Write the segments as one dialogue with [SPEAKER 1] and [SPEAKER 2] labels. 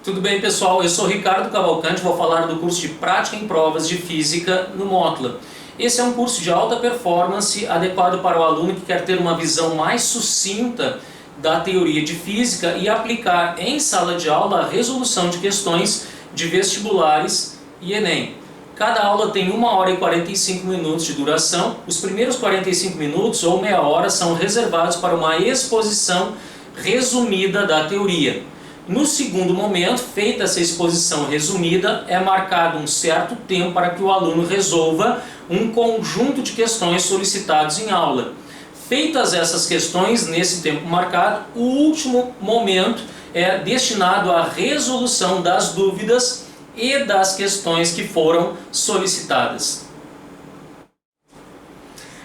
[SPEAKER 1] Tudo bem, pessoal? Eu sou Ricardo Cavalcante, vou falar do curso de Prática em Provas de Física no Motla. Esse é um curso de alta performance, adequado para o aluno que quer ter uma visão mais sucinta da teoria de física e aplicar em sala de aula a resolução de questões de vestibulares e Enem. Cada aula tem 1 hora e 45 minutos de duração. Os primeiros 45 minutos ou meia hora são reservados para uma exposição resumida da teoria. No segundo momento, feita essa exposição resumida, é marcado um certo tempo para que o aluno resolva um conjunto de questões solicitadas em aula. Feitas essas questões nesse tempo marcado, o último momento é destinado à resolução das dúvidas e das questões que foram solicitadas.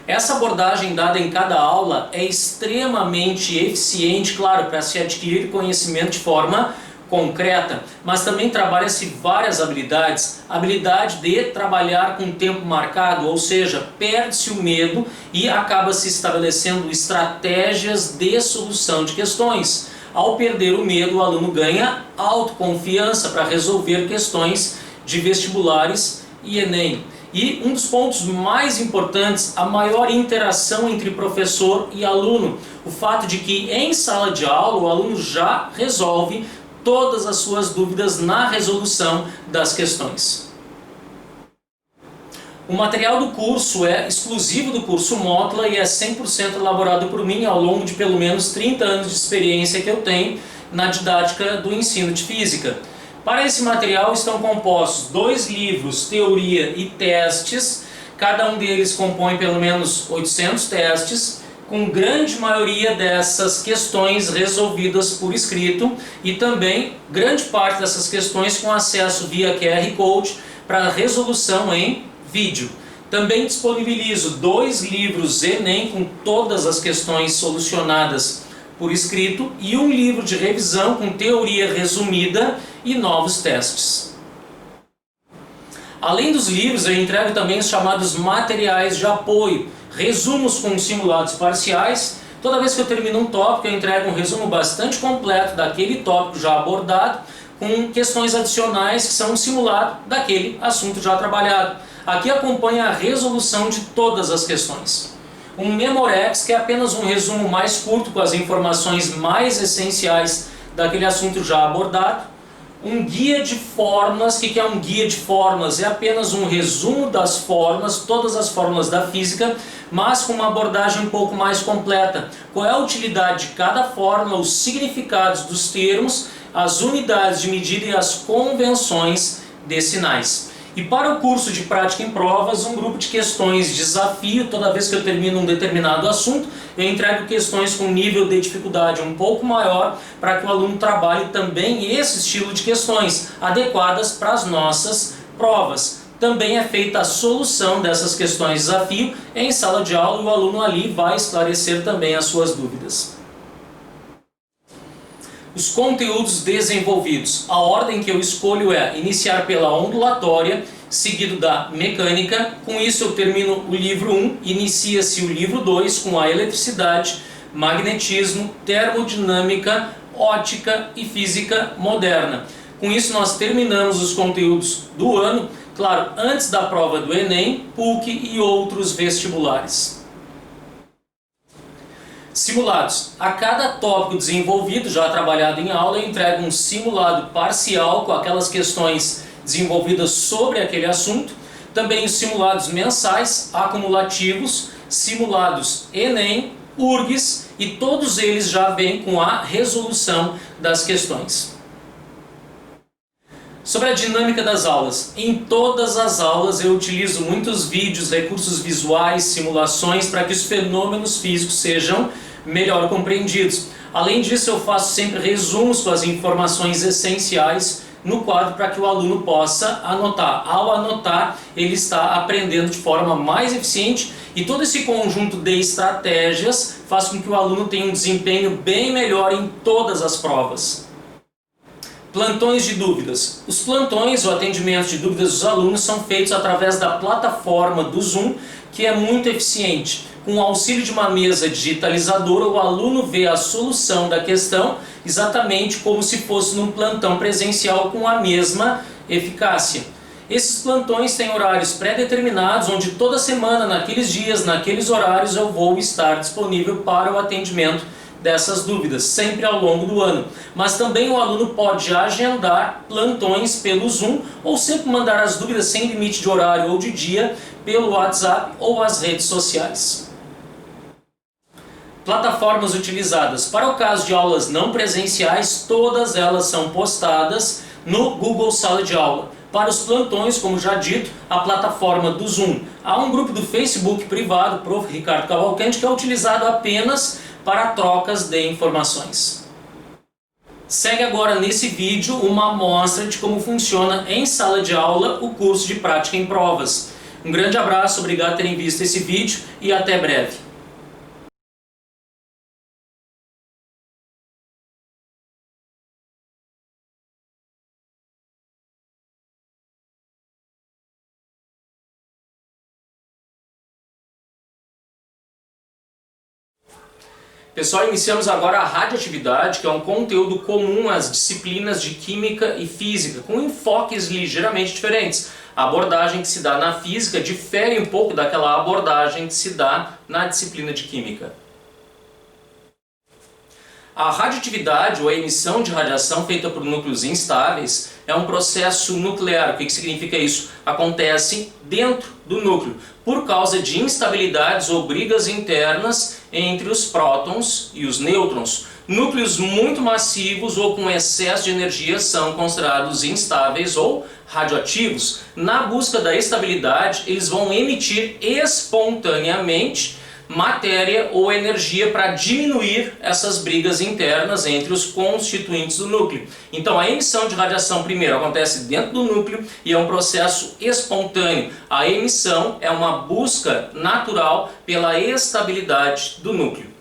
[SPEAKER 1] Essa abordagem dada em cada aula é extremamente eficiente, claro, para se adquirir conhecimento de forma concreta, mas também trabalha-se várias habilidades. A habilidade de trabalhar com tempo marcado, ou seja, perde-se o medo e acaba se estabelecendo estratégias de solução de questões. Ao perder o medo, o aluno ganha autoconfiança para resolver questões de vestibulares e Enem. E um dos pontos mais importantes, a maior interação entre professor e aluno. O fato de que em sala de aula o aluno já resolve todas as suas dúvidas na resolução das questões. O material do curso é exclusivo do curso Motla e é 100% elaborado por mim ao longo de pelo menos 30 anos de experiência que eu tenho na didática do ensino de física. Para esse material estão compostos 2 livros, Teoria e Testes. Cada um deles compõe pelo menos 800 testes, com grande maioria dessas questões resolvidas por escrito e também grande parte dessas questões com acesso via QR Code para resolução em vídeo. Também disponibilizo 2 livros Enem com todas as questões solucionadas por escrito e um livro de revisão com teoria resumida e novos testes. Além dos livros, eu entrego também os chamados materiais de apoio, resumos com simulados parciais. Toda vez que eu termino um tópico, eu entrego um resumo bastante completo daquele tópico já abordado, com questões adicionais que são um simulado daquele assunto já trabalhado. Aqui acompanha a resolução de todas as questões. Um Memorex, que é apenas um resumo mais curto com as informações mais essenciais daquele assunto já abordado. Um guia de fórmulas. O que é um guia de fórmulas? É apenas um resumo das fórmulas, todas as fórmulas da física, mas com uma abordagem um pouco mais completa. Qual é a utilidade de cada fórmula, os significados dos termos, as unidades de medida e as convenções de sinais. E para o curso de Prática em Provas, um grupo de questões de desafio. Toda vez que eu termino um determinado assunto, eu entrego questões com nível de dificuldade um pouco maior para que o aluno trabalhe também esse estilo de questões adequadas para as nossas provas. Também é feita a solução dessas questões de desafio em sala de aula e o aluno ali vai esclarecer também as suas dúvidas. Os conteúdos desenvolvidos. A ordem que eu escolho é iniciar pela ondulatória, seguido da mecânica. Com isso eu termino o livro 1, inicia-se o livro 2 com a eletricidade, magnetismo, termodinâmica, ótica e física moderna. Com isso nós terminamos os conteúdos do ano, claro, antes da prova do Enem, PUC e outros vestibulares. Simulados. A cada tópico desenvolvido, já trabalhado em aula, eu entrego um simulado parcial com aquelas questões desenvolvidas sobre aquele assunto. Também os simulados mensais, acumulativos, simulados Enem, URGS e todos eles já vêm com a resolução das questões. Sobre a dinâmica das aulas. Em todas as aulas eu utilizo muitos vídeos, recursos visuais, simulações para que os fenômenos físicos sejam melhor compreendidos. Além disso, eu faço sempre resumos com as informações essenciais no quadro para que o aluno possa anotar. Ao anotar, ele está aprendendo de forma mais eficiente e todo esse conjunto de estratégias faz com que o aluno tenha um desempenho bem melhor em todas as provas. Plantões de dúvidas. Os plantões, o atendimento de dúvidas dos alunos são feitos através da plataforma do Zoom, que é muito eficiente. Com o auxílio de uma mesa digitalizadora, o aluno vê a solução da questão exatamente como se fosse num plantão presencial com a mesma eficácia. Esses plantões têm horários pré-determinados, onde toda semana, naqueles dias, naqueles horários, eu vou estar disponível para o atendimento dessas dúvidas, sempre ao longo do ano. Mas também o aluno pode agendar plantões pelo Zoom ou sempre mandar as dúvidas sem limite de horário ou de dia pelo WhatsApp ou as redes sociais. Plataformas utilizadas. Para o caso de aulas não presenciais, todas elas são postadas no Google Sala de Aula. Para os plantões, como já dito, a plataforma do Zoom. Há um grupo do Facebook privado, Prof. Ricardo Cavalcante, que é utilizado apenas para trocas de informações. Segue agora nesse vídeo uma amostra de como funciona em sala de aula o curso de Prática em Provas. Um grande abraço, obrigado por terem visto esse vídeo e até breve. Pessoal, iniciamos agora a radioatividade, que é um conteúdo comum às disciplinas de Química e Física, com enfoques ligeiramente diferentes. A abordagem que se dá na Física difere um pouco daquela abordagem que se dá na disciplina de Química. A radioatividade, ou a emissão de radiação feita por núcleos instáveis, é um processo nuclear. O que significa isso? Acontece dentro do núcleo, por causa de instabilidades ou brigas internas entre os prótons e os nêutrons. Núcleos muito massivos ou com excesso de energia são considerados instáveis ou radioativos. Na busca da estabilidade, eles vão emitir espontaneamente matéria ou energia para diminuir essas brigas internas entre os constituintes do núcleo. Então a emissão de radiação primeiro acontece dentro do núcleo e é um processo espontâneo. A emissão é uma busca natural pela estabilidade do núcleo.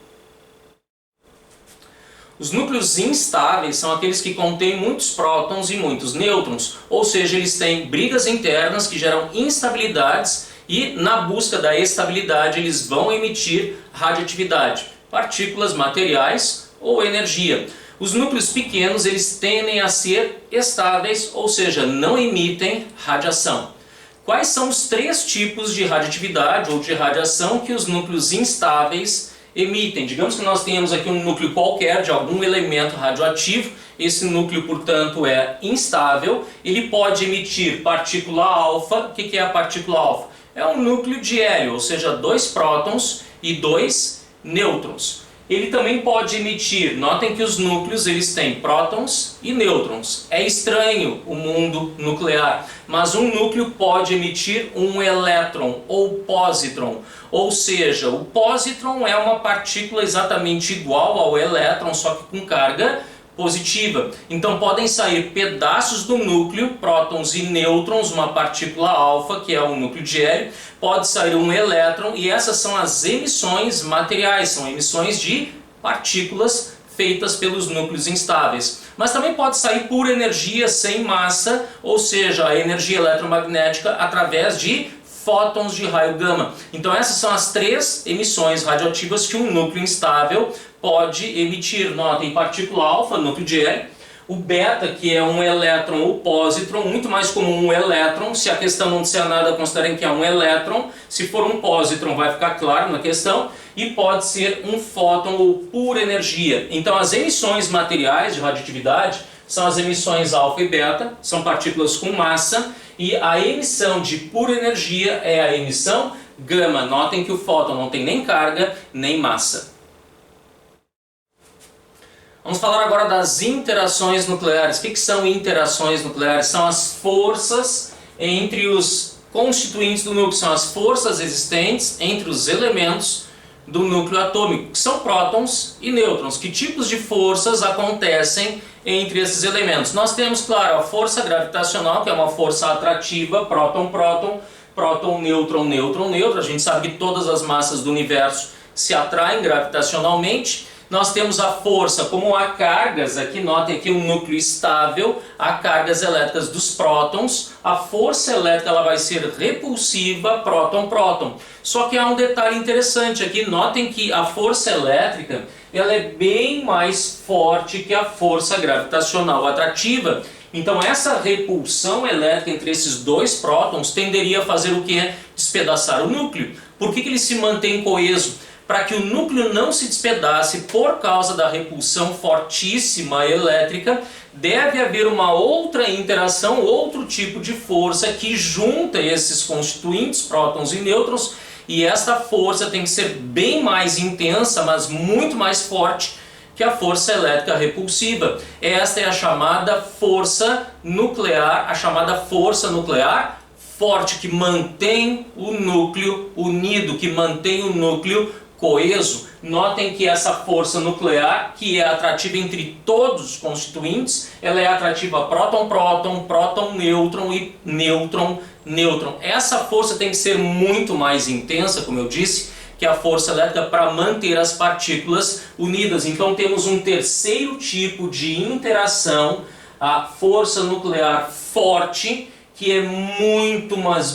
[SPEAKER 1] Os núcleos instáveis são aqueles que contêm muitos prótons e muitos nêutrons, ou seja, eles têm brigas internas que geram instabilidades e na busca da estabilidade eles vão emitir radioatividade, partículas materiais ou energia. Os núcleos pequenos eles tendem a ser estáveis, ou seja, não emitem radiação. Quais são os três tipos de radioatividade ou de radiação que os núcleos instáveis emitem? Digamos que nós tenhamos aqui um núcleo qualquer de algum elemento radioativo, esse núcleo, portanto, é instável, ele pode emitir partícula alfa. O que é a partícula alfa? É um núcleo de hélio, ou seja, 2 prótons e 2 nêutrons. Ele também pode emitir, notem que os núcleos eles têm prótons e nêutrons. É estranho o mundo nuclear, mas um núcleo pode emitir um elétron ou pósitron. Ou seja, o pósitron é uma partícula exatamente igual ao elétron, só que com carga positiva. Então podem sair pedaços do núcleo, prótons e nêutrons, uma partícula alfa, que é o núcleo de hélio, pode sair um elétron, e essas são as emissões materiais, são emissões de partículas feitas pelos núcleos instáveis. Mas também pode sair pura energia sem massa, ou seja, a energia eletromagnética através de fótons de raio gama. Então essas são as 3 emissões radioativas que um núcleo instável pode emitir. Notem, partícula alfa, núcleo de hélio, o beta, que é um elétron ou pósitron, muito mais comum um elétron. Se a questão não disser nada, considerem que é um elétron. Se for um pósitron, vai ficar claro na questão. E pode ser um fóton ou pura energia. Então as emissões materiais de radioatividade são as emissões alfa e beta, são partículas com massa, e a emissão de pura energia é a emissão gama. Notem que o fóton não tem nem carga nem massa. Vamos falar agora das interações nucleares. O que são interações nucleares? São as forças entre os constituintes do núcleo, são as forças existentes entre os elementos do núcleo atômico, que são prótons e nêutrons. Que tipos de forças acontecem entre esses elementos? Nós temos, claro, a força gravitacional, que é uma força atrativa, próton-próton, próton-nêutron, nêutron-nêutron. A gente sabe que todas as massas do universo se atraem gravitacionalmente. Nós temos a força como há cargas, aqui notem aqui um núcleo estável, há cargas elétricas dos prótons, a força elétrica ela vai ser repulsiva próton-próton. Só que há um detalhe interessante aqui, notem que a força elétrica ela é bem mais forte que a força gravitacional atrativa. Então essa repulsão elétrica entre esses dois prótons tenderia a fazer o que? Despedaçar o núcleo. Por que ele se mantém coeso? Para que o núcleo não se despedace por causa da repulsão fortíssima elétrica, deve haver uma outra interação, outro tipo de força que junta esses constituintes, prótons e nêutrons, e esta força tem que ser bem mais intensa, mas muito mais forte que a força elétrica repulsiva. Esta é a chamada força nuclear, forte, que mantém o núcleo unido, que mantém o núcleo coeso. Notem que essa força nuclear, que é atrativa entre todos os constituintes, ela é atrativa próton-próton, próton-nêutron e nêutron-nêutron. Essa força tem que ser muito mais intensa, como eu disse, que a força elétrica para manter as partículas unidas. Então temos um terceiro tipo de interação, a força nuclear forte, que é muito mais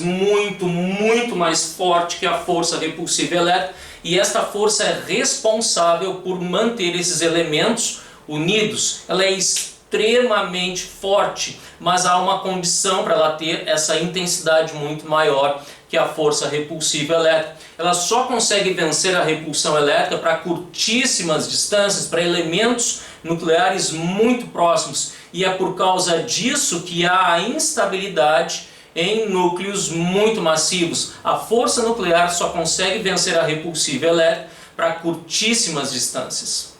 [SPEAKER 1] forte que a força repulsiva elétrica, e esta força é responsável por manter esses elementos unidos. Ela é extremamente forte, mas há uma condição para ela ter essa intensidade muito maior que a força repulsiva elétrica. Ela só consegue vencer a repulsão elétrica para curtíssimas distâncias, para elementos nucleares muito próximos, e é por causa disso que há a instabilidade em núcleos muito massivos. A força nuclear só consegue vencer a repulsiva elétrica para curtíssimas distâncias.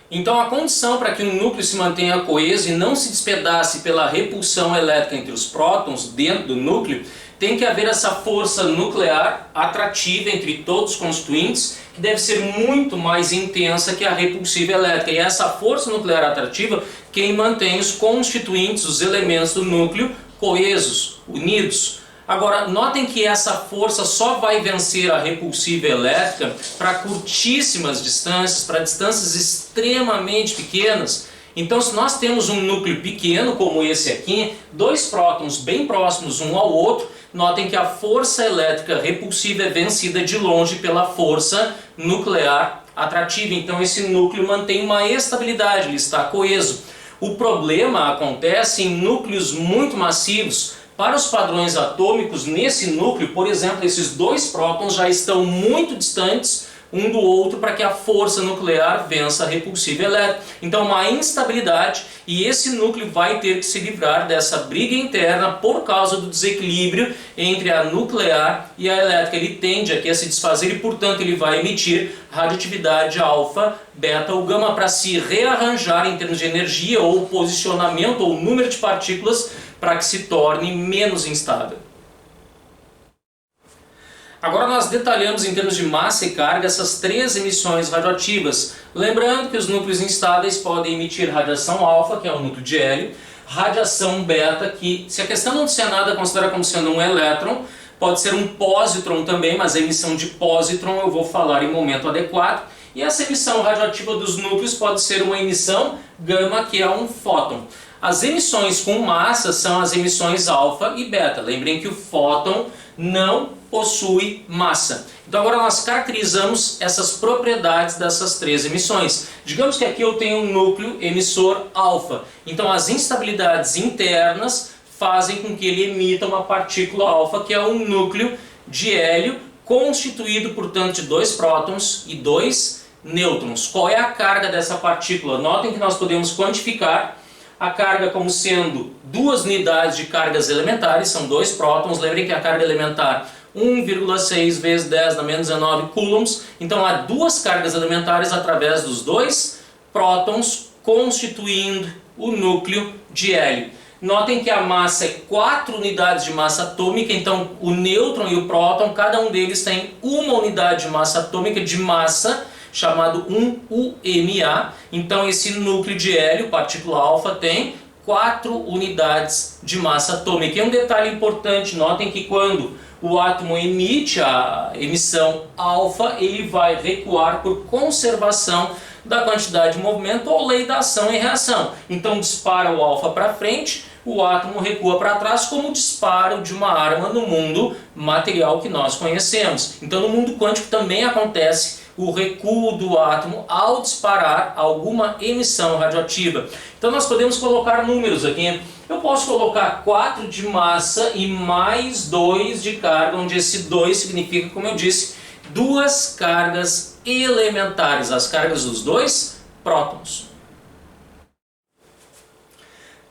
[SPEAKER 1] Então a condição para que um núcleo se mantenha coeso e não se despedace pela repulsão elétrica entre os prótons dentro do núcleo, tem que haver essa força nuclear atrativa entre todos os constituintes, que deve ser muito mais intensa que a repulsiva elétrica. E essa força nuclear atrativa quem mantém os constituintes, os elementos do núcleo coesos, unidos. Agora, notem que essa força só vai vencer a repulsiva elétrica para curtíssimas distâncias, para distâncias extremamente pequenas. Então, se nós temos um núcleo pequeno, como esse aqui, dois prótons bem próximos um ao outro, notem que a força elétrica repulsiva é vencida de longe pela força nuclear atrativa. Então, esse núcleo mantém uma estabilidade, ele está coeso. O problema acontece em núcleos muito massivos. Para os padrões atômicos, nesse núcleo, por exemplo, esses dois prótons já estão muito distantes um do outro para que a força nuclear vença a repulsiva elétrica. Então, uma instabilidade, e esse núcleo vai ter que se livrar dessa briga interna por causa do desequilíbrio entre a nuclear e a elétrica. Ele tende aqui a se desfazer e, portanto, ele vai emitir radioatividade alfa, beta ou gama para se rearranjar em termos de energia ou posicionamento ou número de partículas para que se torne menos instável. Agora nós detalhamos em termos de massa e carga essas três emissões radioativas. Lembrando que os núcleos instáveis podem emitir radiação alfa, que é o núcleo de hélio, radiação beta, que se a questão não disser nada, considera como sendo um elétron, pode ser um pósitron também, mas a emissão de pósitron eu vou falar em momento adequado. E essa emissão radioativa dos núcleos pode ser uma emissão gama, que é um fóton. As emissões com massa são as emissões alfa e beta. Lembrem que o fóton não possui massa. Então agora nós caracterizamos essas propriedades dessas três emissões. Digamos que aqui eu tenho um núcleo emissor alfa. Então as instabilidades internas fazem com que ele emita uma partícula alfa, que é um núcleo de hélio, constituído, portanto, de dois prótons e dois nêutrons. Qual é a carga dessa partícula? Notem que nós podemos quantificar a carga como sendo duas unidades de cargas elementares, são dois prótons. Lembrem que a carga elementar 1,6 vezes 10 na menos 19 coulombs. Então há duas cargas elementares através dos dois prótons constituindo o núcleo de hélio. Notem que a massa é 4 unidades de massa atômica, então o nêutron e o próton, cada um deles tem uma unidade de massa atômica de massa, chamado 1 UMA. Então esse núcleo de hélio, partícula alfa, tem 4 unidades de massa atômica. E um detalhe importante, notem que quando o átomo emite a emissão alfa, ele vai recuar por conservação da quantidade de movimento ou lei da ação e reação. Então dispara o alfa para frente, o átomo recua para trás, como o disparo de uma arma no mundo material que nós conhecemos. Então no mundo quântico também acontece o recuo do átomo ao disparar alguma emissão radioativa. Então nós podemos colocar números aqui. Eu posso colocar 4 de massa e mais 2 de carga, onde esse 2 significa, como eu disse, 2 cargas elementares, as cargas dos 2 prótons.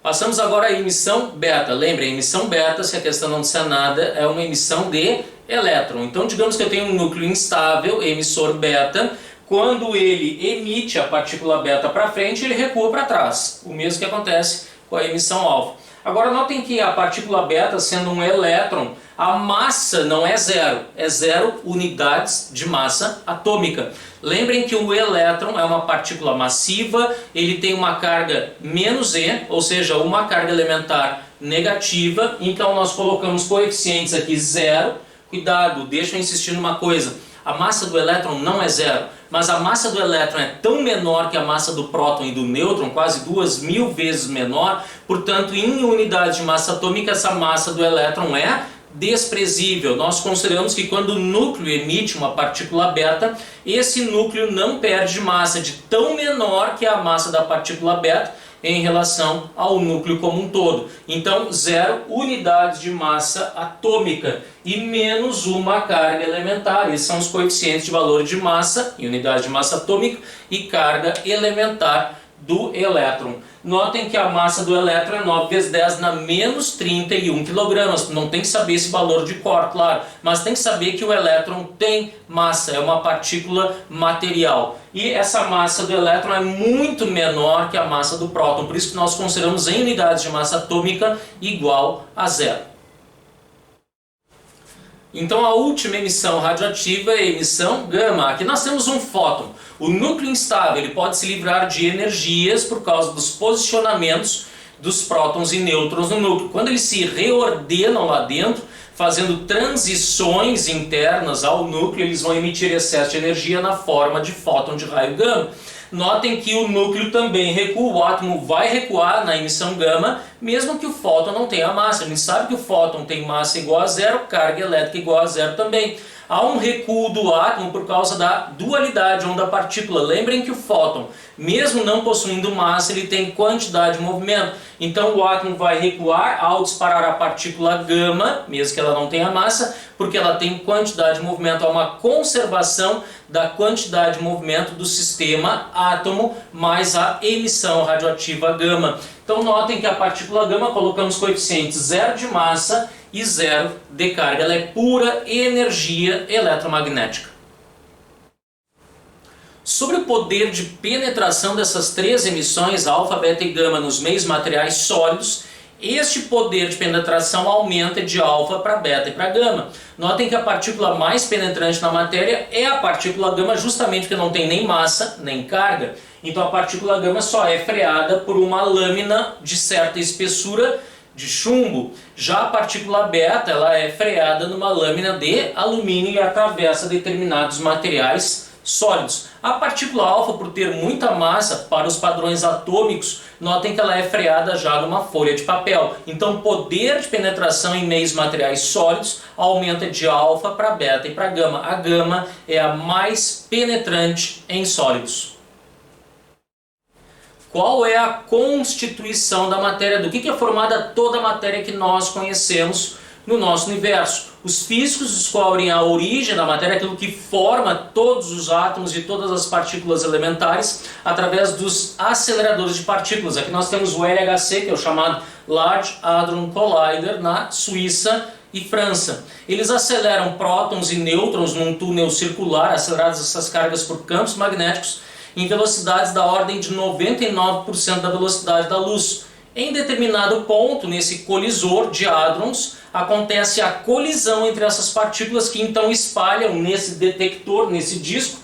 [SPEAKER 1] Passamos agora à emissão beta. Lembre, a emissão beta, se a questão não disser nada, é uma emissão de elétron. Então digamos que eu tenho um núcleo instável, emissor beta. Quando ele emite a partícula beta para frente, ele recua para trás. O mesmo que acontece com a emissão alfa. Agora notem que a partícula beta, sendo um elétron, a massa não é zero, é 0 unidades de massa atômica. Lembrem que o elétron é uma partícula massiva, ele tem uma carga menos e, ou seja, uma carga elementar negativa, então nós colocamos coeficientes aqui 0. Cuidado, deixa eu insistir numa coisa, a massa do elétron não é zero, mas a massa do elétron é tão menor que a massa do próton e do nêutron, quase 2000 vezes menor, portanto, em unidade de massa atômica, essa massa do elétron é desprezível. Nós consideramos que quando o núcleo emite uma partícula beta, esse núcleo não perde massa, de tão menor que a massa da partícula beta em relação ao núcleo como um todo. Então 0 unidades de massa atômica e menos uma carga elementar. Esses são os coeficientes de valor de massa em unidade de massa atômica e carga elementar do elétron. Notem que a massa do elétron é 9 vezes 10 na menos 31 kg. Não tem que saber esse valor de cor, claro, mas tem que saber que o elétron tem massa, é uma partícula material. E essa massa do elétron é muito menor que a massa do próton, por isso que nós consideramos em unidades de massa atômica igual a 0. Então a última emissão radioativa é a emissão gama. Aqui nós temos um fóton. O núcleo instável ele pode se livrar de energias por causa dos posicionamentos dos prótons e nêutrons no núcleo. Quando eles se reordenam lá dentro, fazendo transições internas ao núcleo, eles vão emitir excesso de energia na forma de fóton de raio gama. Notem que o núcleo também recua, o átomo vai recuar na emissão gama, mesmo que o fóton não tenha massa. A gente sabe que o fóton tem massa igual a 0, carga elétrica igual a 0 também. Há um recuo do átomo por causa da dualidade onda-partícula. Lembrem que o fóton, mesmo não possuindo massa, ele tem quantidade de movimento. Então o átomo vai recuar ao disparar a partícula gama, mesmo que ela não tenha massa, porque ela tem quantidade de movimento. Há uma conservação da quantidade de movimento do sistema átomo mais a emissão radioativa gama. Então notem que a partícula gama colocamos coeficientes 0 de massa e 0 de carga. Ela é pura energia eletromagnética. Sobre o poder de penetração dessas três emissões, alfa, beta e gama, nos meios materiais sólidos, este poder de penetração aumenta de alfa para beta e para gama. Notem que a partícula mais penetrante na matéria é a partícula gama, justamente porque não tem nem massa nem carga. Então a partícula gama só é freada por uma lâmina de certa espessura de chumbo. Já a partícula beta ela é freada numa lâmina de alumínio e atravessa determinados materiais sólidos. A partícula alfa, por ter muita massa para os padrões atômicos, notem que ela é freada já numa folha de papel. Então o poder de penetração em meios materiais sólidos aumenta de alfa para beta e para gama. A gama é a mais penetrante em sólidos. Qual é a constituição da matéria? Do que é formada toda a matéria que nós conhecemos no nosso universo? Os físicos descobrem a origem da matéria, aquilo que forma todos os átomos e todas as partículas elementares, através dos aceleradores de partículas. Aqui nós temos o LHC, que é o chamado Large Hadron Collider, na Suíça e França. Eles aceleram prótons e nêutrons num túnel circular, aceleradas essas cargas por campos magnéticos, em velocidades da ordem de 99% da velocidade da luz. Em determinado ponto, nesse colisor de hadrons, acontece a colisão entre essas partículas que então espalham nesse detector, nesse disco,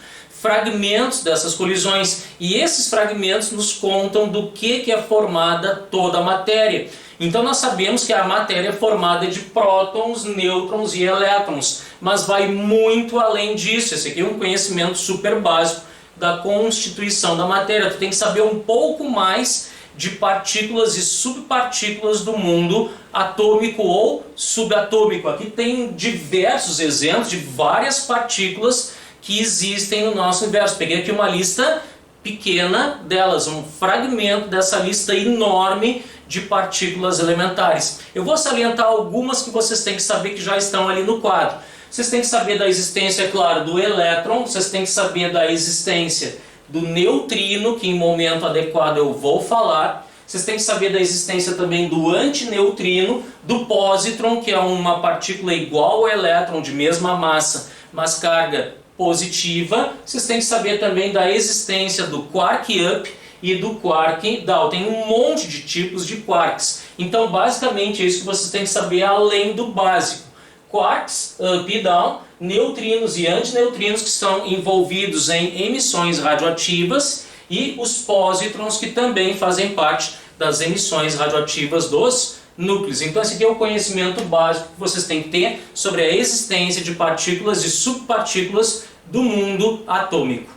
[SPEAKER 1] fragmentos dessas colisões, e esses fragmentos nos contam do que é formada toda a matéria. Então nós sabemos que a matéria é formada de prótons, nêutrons e elétrons, mas vai muito além disso. Esse aqui é um conhecimento super básico da constituição da matéria. Tu tem que saber um pouco mais de partículas e subpartículas do mundo atômico ou subatômico. Aqui tem diversos exemplos de várias partículas que existem no nosso universo. Peguei aqui uma lista pequena delas, um fragmento dessa lista enorme de partículas elementares. Eu vou salientar algumas que vocês têm que saber que já estão ali no quadro. Vocês têm que saber da existência, é claro, do elétron, vocês têm que saber da existência do neutrino, que em momento adequado eu vou falar. Vocês têm que saber da existência também do antineutrino, do pósitron, que é uma partícula igual ao elétron, de mesma massa, mas carga positiva. Vocês têm que saber também da existência do quark up e do quark down. Tem um monte de tipos de quarks. Então, basicamente, é isso que vocês têm que saber além do básico. Quarks, up e down, neutrinos e antineutrinos que estão envolvidos em emissões radioativas e os pósitrons que também fazem parte das emissões radioativas dos núcleos. Então esse aqui é o conhecimento básico que vocês têm que ter sobre a existência de partículas e subpartículas do mundo atômico.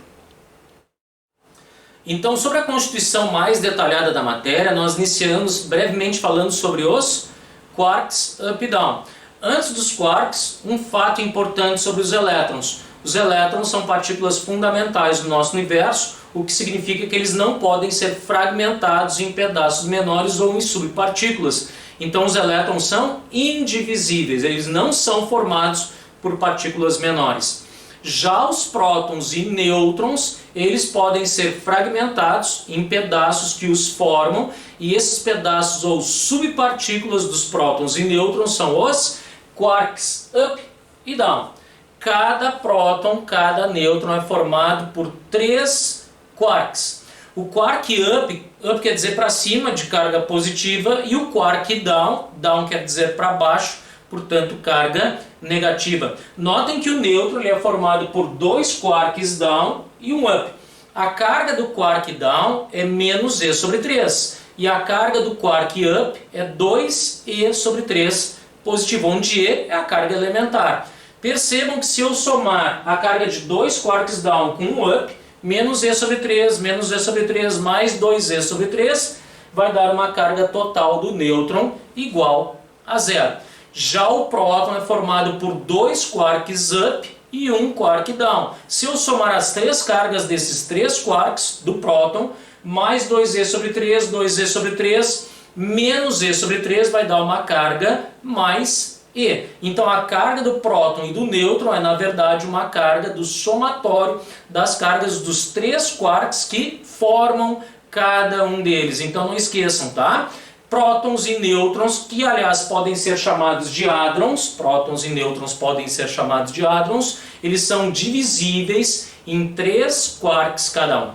[SPEAKER 1] Então, sobre a constituição mais detalhada da matéria, nós iniciamos brevemente falando sobre os quarks up e down. Antes dos quarks, um fato importante sobre os elétrons. Os elétrons são partículas fundamentais do nosso universo, o que significa que eles não podem ser fragmentados em pedaços menores ou em subpartículas. Então os elétrons são indivisíveis, eles não são formados por partículas menores. Já os prótons e nêutrons, eles podem ser fragmentados em pedaços que os formam, e esses pedaços ou subpartículas dos prótons e nêutrons são os quarks up e down. Cada próton, cada nêutron é formado por 3 quarks. O quark up quer dizer para cima, de carga positiva, e o quark down quer dizer para baixo, portanto carga negativa. Notem que o nêutron ele é formado por 2 quarks down e um up. A carga do quark down é menos E sobre 3. E a carga do quark up é 2E sobre 3 positivo, onde E é a carga elementar. Percebam que se eu somar a carga de 2 quarks down com um up, menos E sobre 3, menos E sobre 3, mais 2E sobre 3, vai dar uma carga total do nêutron igual a 0. Já o próton é formado por 2 quarks up e um quark down. Se eu somar as 3 cargas desses 3 quarks do próton, mais 2E sobre 3, 2E sobre 3, menos E sobre 3 vai dar uma carga mais E. Então a carga do próton e do nêutron é na verdade uma carga do somatório das cargas dos 3 quarks que formam cada um deles. Então não esqueçam, tá? Prótons e nêutrons, que aliás podem ser chamados de hadrons, prótons e nêutrons podem ser chamados de hadrons, eles são divisíveis em 3 quarks cada um.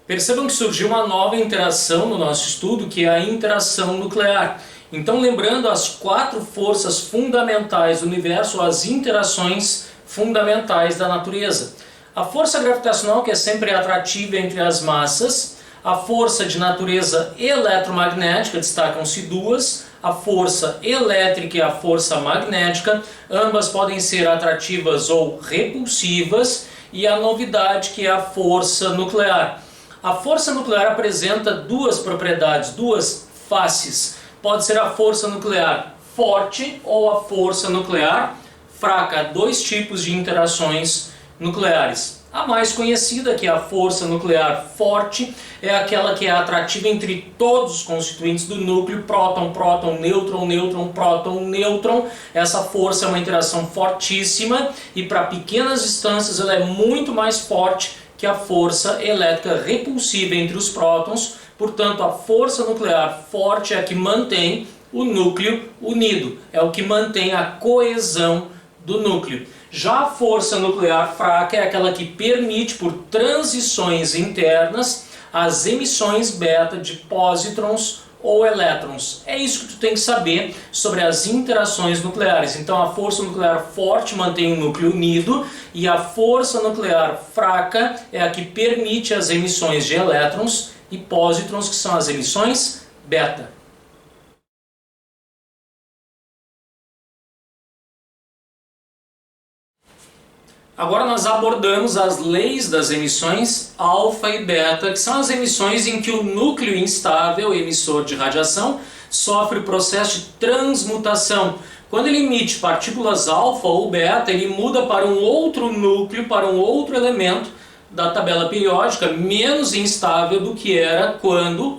[SPEAKER 1] Percebam que surgiu uma nova interação no nosso estudo, que é a interação nuclear. Então, lembrando as 4 forças fundamentais do universo, as interações fundamentais da natureza. A força gravitacional, que é sempre atrativa entre as massas, a força de natureza eletromagnética, destacam-se 2, a força elétrica e a força magnética, ambas podem ser atrativas ou repulsivas, e a novidade que é a força nuclear. A força nuclear apresenta 2 propriedades, 2 faces. Pode ser a força nuclear forte ou a força nuclear fraca. Há 2 tipos de interações nucleares. A mais conhecida, que é a força nuclear forte, é aquela que é atrativa entre todos os constituintes do núcleo, próton, próton, nêutron, nêutron, próton, nêutron. Essa força é uma interação fortíssima e para pequenas distâncias ela é muito mais forte que a força elétrica repulsiva entre os prótons. Portanto, a força nuclear forte é a que mantém o núcleo unido, é o que mantém a coesão do núcleo. Já a força nuclear fraca é aquela que permite, por transições internas, as emissões beta de pósitrons ou elétrons. É isso que tu tem que saber sobre as interações nucleares. Então a força nuclear forte mantém o núcleo unido e a força nuclear fraca é a que permite as emissões de elétrons e pósitrons, que são as emissões beta. Agora nós abordamos as leis das emissões alfa e beta, que são as emissões em que o núcleo instável, emissor de radiação, sofre o processo de transmutação. Quando ele emite partículas alfa ou beta, ele muda para um outro núcleo, para um outro elemento da tabela periódica, menos instável do que era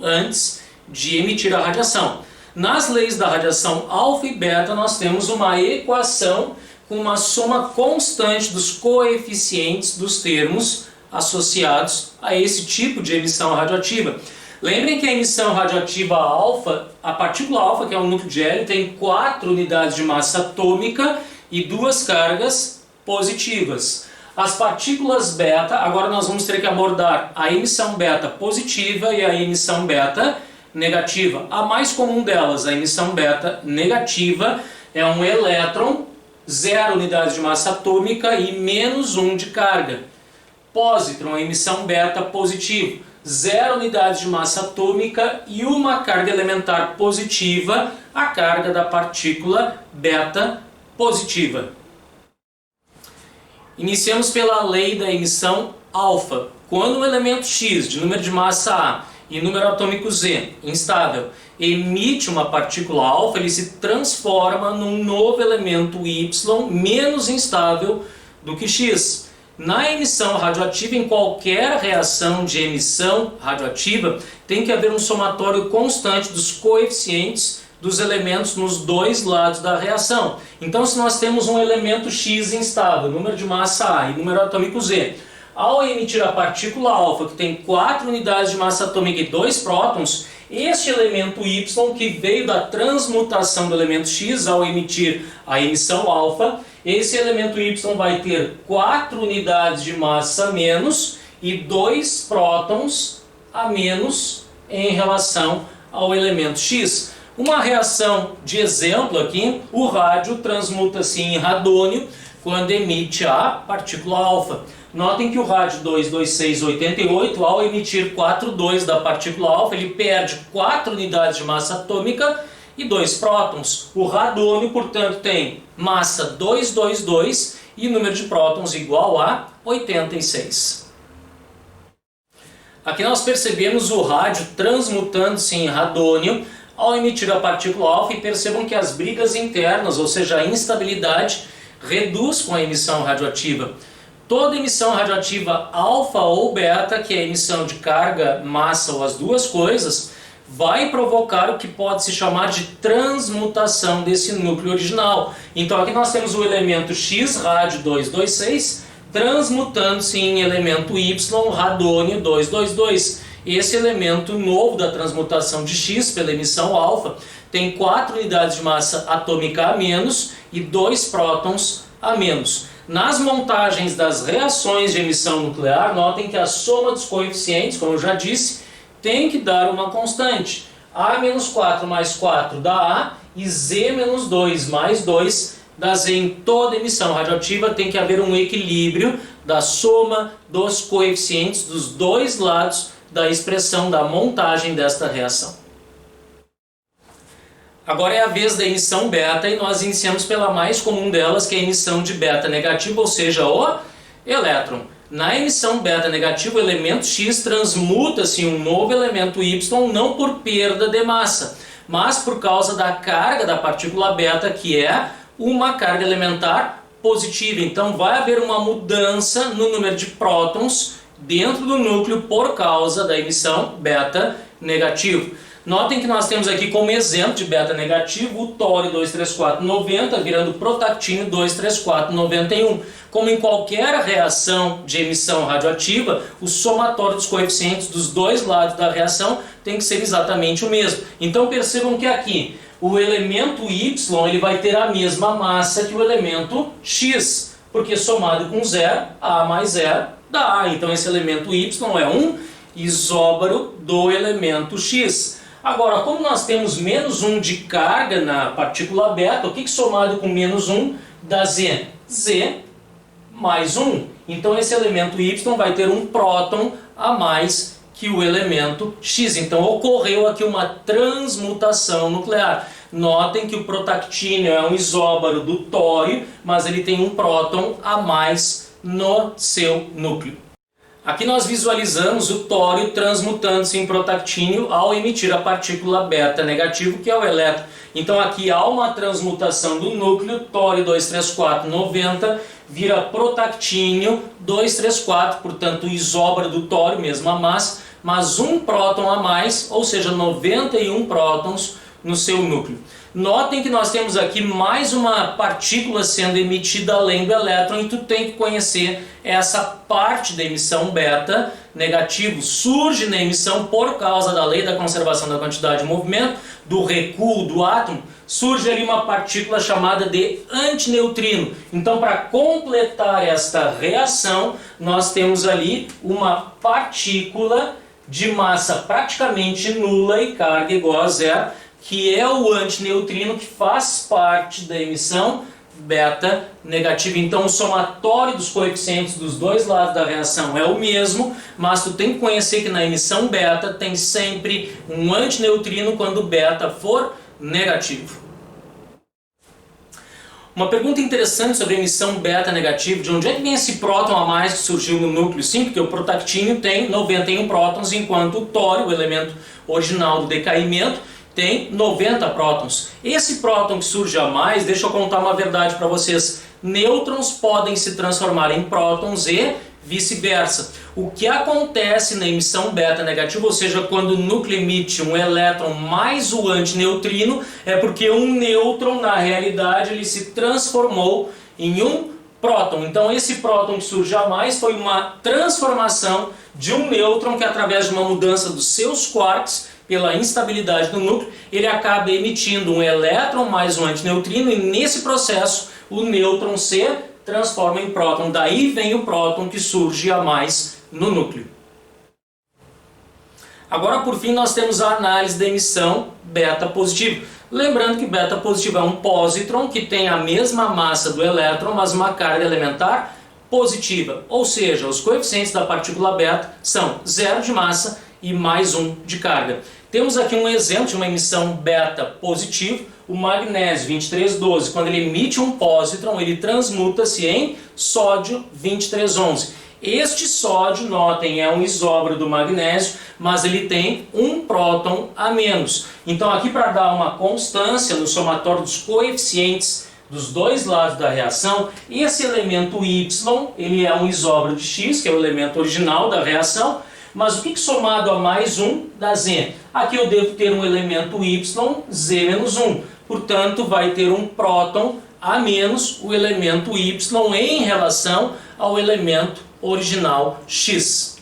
[SPEAKER 1] antes de emitir a radiação. Nas leis da radiação alfa e beta, nós temos uma equação com uma soma constante dos coeficientes dos termos associados a esse tipo de emissão radioativa. Lembrem que a emissão radioativa alfa, a partícula alfa, que é um núcleo de hélio, tem 4 unidades de massa atômica e 2 cargas positivas. As partículas beta, agora nós vamos ter que abordar a emissão beta positiva e a emissão beta negativa. A mais comum delas, a emissão beta negativa, é um elétron, 0 unidades de massa atômica e menos 1 de carga. Pósitron, emissão beta positiva, 0 unidades de massa atômica e uma carga elementar positiva, a carga da partícula beta positiva. Iniciamos pela lei da emissão alfa. Quando um elemento X, de número de massa A e número atômico Z, instável, emite uma partícula alfa, ele se transforma num novo elemento Y menos instável do que X. Na emissão radioativa, em qualquer reação de emissão radioativa, tem que haver um somatório constante dos coeficientes dos elementos nos dois lados da reação. Então, se nós temos um elemento X instável, número de massa A e número atômico Z, ao emitir a partícula alfa, que tem 4 unidades de massa atômica e 2 prótons, este elemento Y, que veio da transmutação do elemento X ao emitir a emissão alfa, esse elemento Y vai ter 4 unidades de massa a menos e 2 prótons a menos em relação ao elemento X. Uma reação de exemplo aqui, o rádio transmuta-se em radônio quando emite a partícula alfa. Notem que o rádio 22688, ao emitir 4,2 da partícula alfa, ele perde 4 unidades de massa atômica e 2 prótons. O radônio, portanto, tem massa 222 e número de prótons igual a 86. Aqui nós percebemos o rádio transmutando-se em radônio ao emitir a partícula alfa, e percebam que as brigas internas, ou seja, a instabilidade, reduz com a emissão radioativa. Toda emissão radioativa alfa ou beta, que é a emissão de carga, massa ou as duas coisas, vai provocar o que pode se chamar de transmutação desse núcleo original. Então aqui nós temos o elemento X, rádio 226, transmutando-se em elemento Y, radônio 222. Esse elemento novo da transmutação de X pela emissão alfa tem 4 unidades de massa atômica a menos e 2 prótons a menos. Nas montagens das reações de emissão nuclear, notem que a soma dos coeficientes, como eu já disse, tem que dar uma constante. A menos 4 mais 4 dá A e Z menos 2 mais 2 dá Z. Em toda emissão radioativa tem que haver um equilíbrio da soma dos coeficientes dos dois lados da expressão da montagem desta reação. Agora é a vez da emissão beta e nós iniciamos pela mais comum delas, que é a emissão de beta negativo, ou seja, o elétron. Na emissão beta negativa, o elemento X transmuta-se em um novo elemento Y, não por perda de massa, mas por causa da carga da partícula beta, que é uma carga elementar positiva. Então vai haver uma mudança no número de prótons dentro do núcleo por causa da emissão beta negativo. Notem que nós temos aqui como exemplo de beta negativo o tório 23490 virando protactínio 23491. Como em qualquer reação de emissão radioativa, o somatório dos coeficientes dos dois lados da reação tem que ser exatamente o mesmo. Então percebam que aqui o elemento Y ele vai ter a mesma massa que o elemento X, porque somado com 0, A mais 0 dá A. Então esse elemento Y é um isóbaro do elemento X. Agora, como nós temos menos 1 de carga na partícula beta, o que somado com menos 1 dá Z? Z mais 1. Então esse elemento Y vai ter um próton a mais que o elemento X. Então ocorreu aqui uma transmutação nuclear. Notem que o protactínio é um isóbaro do tório, mas ele tem um próton a mais no seu núcleo. Aqui nós visualizamos o tório transmutando-se em protactínio ao emitir a partícula beta negativo, que é o elétron. Então aqui há uma transmutação do núcleo, tório 234 90, vira protactínio 234, portanto o isóbaro do tório, mesma massa, mas um próton a mais, ou seja, 91 prótons no seu núcleo. Notem que nós temos aqui mais uma partícula sendo emitida além do elétron, e tu tem que conhecer essa parte da emissão beta negativo. Surge na emissão por causa da lei da conservação da quantidade de movimento, do recuo do átomo, surge ali uma partícula chamada de antineutrino. Então, para completar esta reação, nós temos ali uma partícula de massa praticamente nula e carga igual a zero, que é o antineutrino, que faz parte da emissão beta negativa. Então o somatório dos coeficientes dos dois lados da reação é o mesmo, mas tu tem que conhecer que na emissão beta tem sempre um antineutrino quando o beta for negativo. Uma pergunta interessante sobre a emissão beta negativa: de onde é que vem esse próton a mais que surgiu no núcleo? Sim, porque o protactínio tem 91 prótons, enquanto o tório, o elemento original do decaimento, tem 90 prótons. Esse próton que surge a mais, deixa eu contar uma verdade para vocês: nêutrons podem se transformar em prótons e vice-versa. O que acontece na emissão beta negativa, ou seja, quando o núcleo emite um elétron mais o antineutrino, é porque um nêutron, na realidade, ele se transformou em um próton. Então esse próton que surge a mais foi uma transformação de um nêutron que, através de uma mudança dos seus quarks, pela instabilidade do núcleo, ele acaba emitindo um elétron mais um antineutrino, e nesse processo o nêutron se transforma em próton. Daí vem o próton que surge a mais no núcleo. Agora, por fim, nós temos a análise da emissão beta positiva. Lembrando que beta positivo é um pósitron que tem a mesma massa do elétron, mas uma carga elementar positiva. Ou seja, os coeficientes da partícula beta são 0 de massa e mais 1 de carga. Temos aqui um exemplo de uma emissão beta positivo, o magnésio 2312. Quando ele emite um pósitron, ele transmuta-se em sódio 2311. Este sódio, notem, é um isóbaro do magnésio, mas ele tem um próton a menos. Então aqui, para dar uma constância no somatório dos coeficientes dos dois lados da reação, esse elemento Y, ele é um isóbaro de X, que é o elemento original da reação, mas o que somado a mais 1 dá Z? Aqui eu devo ter um elemento Y, Z menos 1. Portanto, vai ter um próton a menos o elemento Y em relação ao elemento original X.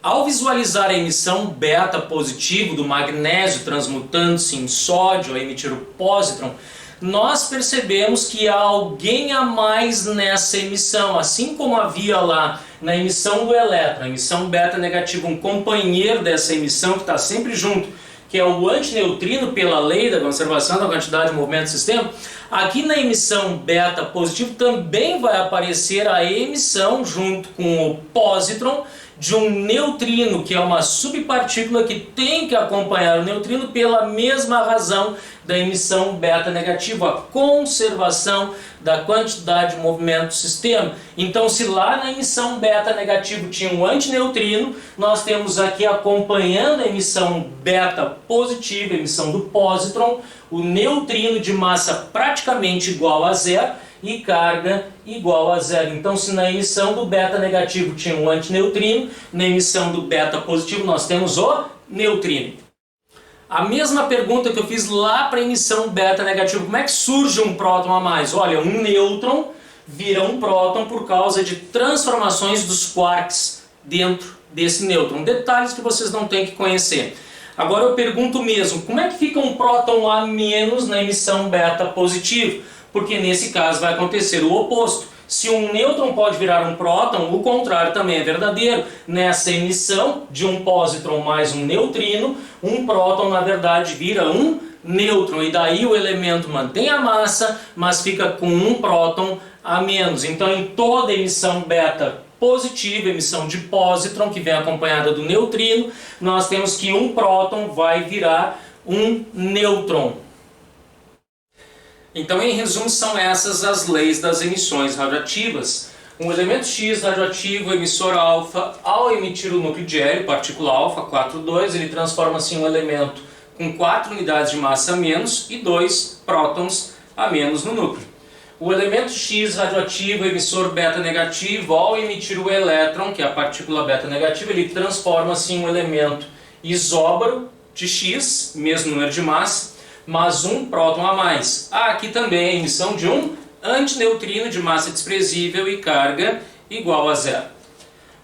[SPEAKER 1] Ao visualizar a emissão beta positivo do magnésio transmutando-se em sódio ao emitir o pósitron, nós percebemos que há alguém a mais nessa emissão, assim como havia lá na emissão do elétron, a emissão beta negativa, um companheiro dessa emissão que está sempre junto, que é o antineutrino pela lei da conservação da quantidade de movimento do sistema. Aqui na emissão beta positivo também vai aparecer a emissão junto com o pósitron de um neutrino, que é uma subpartícula que tem que acompanhar o neutrino pela mesma razão da emissão beta negativa, a conservação da quantidade de movimento do sistema. Então, se lá na emissão beta negativo tinha um antineutrino, nós temos aqui, acompanhando a emissão beta positiva, a emissão do pósitron, o neutrino de massa praticamente igual a zero e carga igual a zero. Então, se na emissão do beta negativo tinha um antineutrino, na emissão do beta positivo nós temos o neutrino. A mesma pergunta que eu fiz lá para a emissão beta negativa: como é que surge um próton a mais? Olha, um nêutron vira um próton por causa de transformações dos quarks dentro desse nêutron. Detalhes que vocês não têm que conhecer. Agora eu pergunto mesmo, como é que fica um próton a menos na emissão beta positiva? Porque nesse caso vai acontecer o oposto. Se um nêutron pode virar um próton, o contrário também é verdadeiro. Nessa emissão de um pósitron mais um neutrino, um próton na verdade vira um nêutron, e daí o elemento mantém a massa, mas fica com um próton a menos. Então em toda emissão beta positiva, emissão de pósitron, que vem acompanhada do neutrino, nós temos que um próton vai virar um nêutron. Então, em resumo, são essas as leis das emissões radioativas. Um elemento X radioativo, emissor alfa, ao emitir o núcleo de hélio, partícula alfa, 4,2, ele transforma-se em um elemento com 4 unidades de massa a menos e 2 prótons a menos no núcleo. O elemento X radioativo, emissor beta negativo, ao emitir o elétron, que é a partícula beta negativa, ele transforma-se em um elemento isóbaro de X, mesmo número de massa, mas um próton a mais. Há aqui também a emissão de um antineutrino de massa desprezível e carga igual a zero.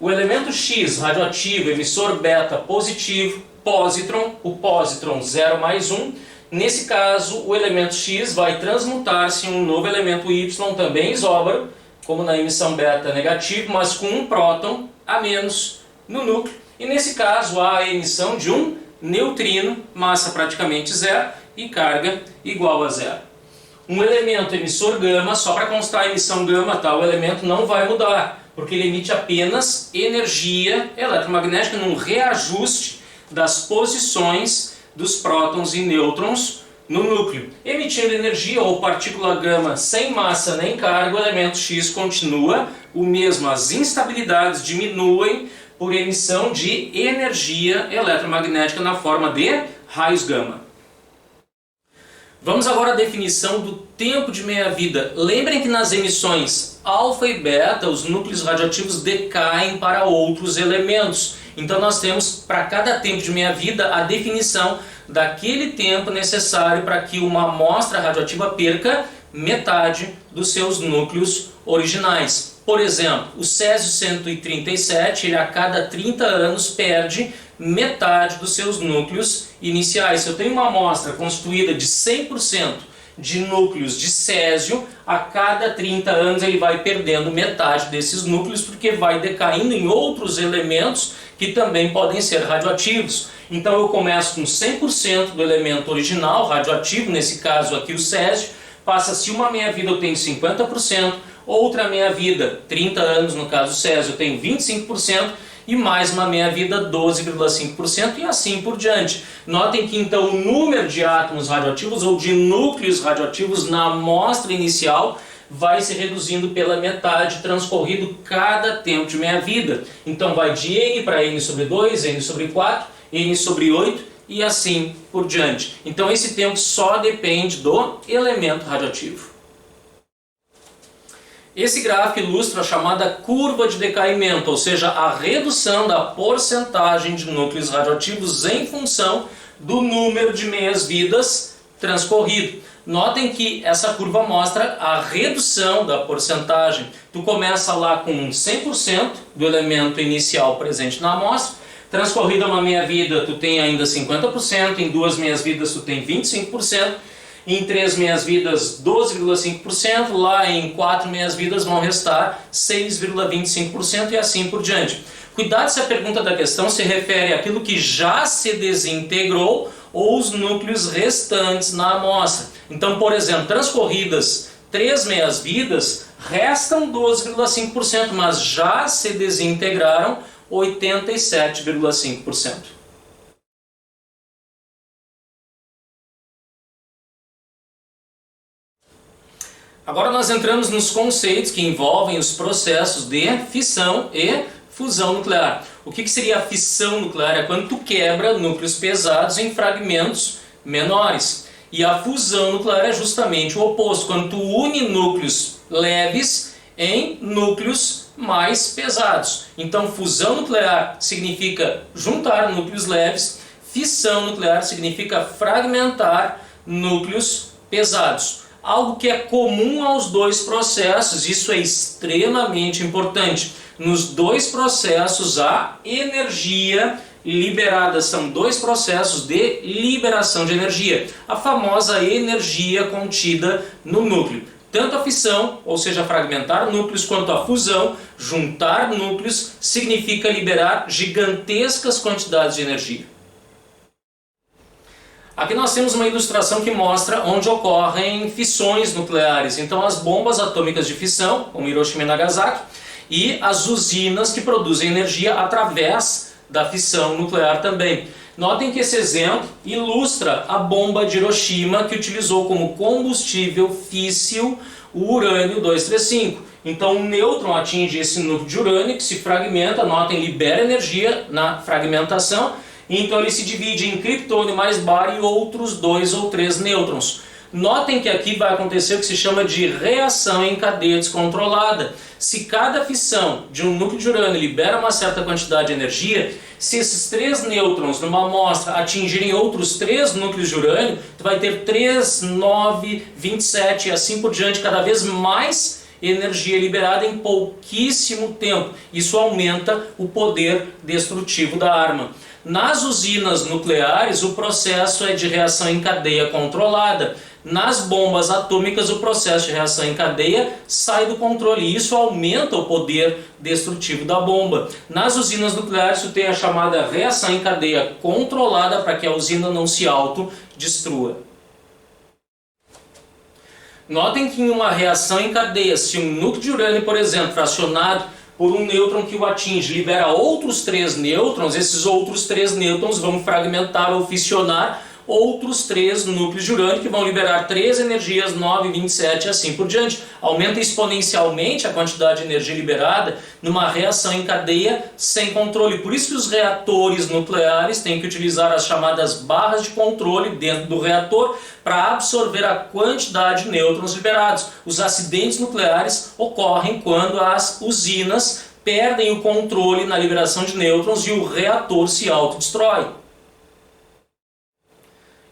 [SPEAKER 1] O elemento X radioativo, emissor beta positivo, pósitron, o pósitron 0 mais 1. Nesse caso, o elemento X vai transmutar-se em um novo elemento Y, também isóbaro, como na emissão beta negativo, mas com um próton a menos no núcleo. E nesse caso, há a emissão de um neutrino, massa praticamente zero e carga igual a zero. Um elemento emissor gama, só para constar a emissão gama, tá? O elemento não vai mudar, porque ele emite apenas energia eletromagnética num reajuste das posições dos prótons e nêutrons no núcleo. Emitindo energia ou partícula gama sem massa nem carga, o elemento X continua o mesmo. As instabilidades diminuem por emissão de energia eletromagnética na forma de raios gama. Vamos agora à definição do tempo de meia-vida. Lembrem que nas emissões alfa e beta, os núcleos radioativos decaem para outros elementos. Então nós temos para cada tempo de meia-vida a definição daquele tempo necessário para que uma amostra radioativa perca metade dos seus núcleos originais. Por exemplo, o césio-137, ele a cada 30 anos perde metade dos seus núcleos iniciais. Se eu tenho uma amostra constituída de 100% de núcleos de césio, a cada 30 anos ele vai perdendo metade desses núcleos, porque vai decaindo em outros elementos que também podem ser radioativos. Então eu começo com 100% do elemento original radioativo, nesse caso aqui o césio, passa-se uma meia-vida eu tenho 50%, outra meia-vida, 30 anos no caso do césio, eu tenho 25%, e mais uma meia-vida 12,5% e assim por diante. Notem que então o número de átomos radioativos ou de núcleos radioativos na amostra inicial vai se reduzindo pela metade transcorrido cada tempo de meia-vida. Então vai de N para N sobre 2, N sobre 4, N sobre 8 e assim por diante. Então esse tempo só depende do elemento radioativo. Esse gráfico ilustra a chamada curva de decaimento, ou seja, a redução da porcentagem de núcleos radioativos em função do número de meias-vidas transcorrido. Notem que essa curva mostra a redução da porcentagem. Tu começa lá com 100% do elemento inicial presente na amostra, transcorrida uma meia-vida tu tem ainda 50%, em 2 meias-vidas tu tem 25%, em 3 meias-vidas 12,5%, lá em 4 meias-vidas vão restar 6,25% e assim por diante. Cuidado se a pergunta da questão se refere àquilo que já se desintegrou ou os núcleos restantes na amostra. Então, por exemplo, transcorridas 3 meias-vidas, restam 12,5%, mas já se desintegraram 87,5%. Agora nós entramos nos conceitos que envolvem os processos de fissão e fusão nuclear. O que seria a fissão nuclear? É quando tu quebra núcleos pesados em fragmentos menores. E a fusão nuclear é justamente o oposto, quando tu une núcleos leves em núcleos mais pesados. Então fusão nuclear significa juntar núcleos leves, fissão nuclear significa fragmentar núcleos pesados. Algo que é comum aos dois processos, isso é extremamente importante. Nos dois processos há energia liberada, são dois processos de liberação de energia, a famosa energia contida no núcleo. Tanto a fissão, ou seja, fragmentar núcleos, quanto a fusão, juntar núcleos, significa liberar gigantescas quantidades de energia. Aqui nós temos uma ilustração que mostra onde ocorrem fissões nucleares. Então as bombas atômicas de fissão, como Hiroshima e Nagasaki, e as usinas que produzem energia através da fissão nuclear também. Notem que esse exemplo ilustra a bomba de Hiroshima, que utilizou como combustível físsil o urânio-235. Então o nêutron atinge esse núcleo de urânio que se fragmenta, notem, libera energia na fragmentação, então ele se divide em criptônio mais bário e outros 2 ou 3 nêutrons. Notem que aqui vai acontecer o que se chama de reação em cadeia descontrolada. Se cada fissão de um núcleo de urânio libera uma certa quantidade de energia, se esses 3 nêutrons numa amostra atingirem outros 3 núcleos de urânio, tu vai ter 3, 9, 27 e assim por diante, cada vez mais energia liberada em pouquíssimo tempo. Isso aumenta o poder destrutivo da arma. Nas usinas nucleares, o processo é de reação em cadeia controlada. Nas bombas atômicas, o processo de reação em cadeia sai do controle e isso aumenta o poder destrutivo da bomba. Nas usinas nucleares, tu tem a chamada reação em cadeia controlada para que a usina não se autodestrua. Notem que em uma reação em cadeia, se um núcleo de urânio, por exemplo, fracionado por um nêutron que o atinge, libera outros 3 nêutrons, esses outros 3 nêutrons vão fragmentar ou fissionar outros 3 núcleos de urânio que vão liberar 3 energias, 9, 27 e assim por diante. Aumenta exponencialmente a quantidade de energia liberada numa reação em cadeia sem controle. Por isso que os reatores nucleares têm que utilizar as chamadas barras de controle dentro do reator para absorver a quantidade de nêutrons liberados. Os acidentes nucleares ocorrem quando as usinas perdem o controle na liberação de nêutrons e o reator se autodestrói.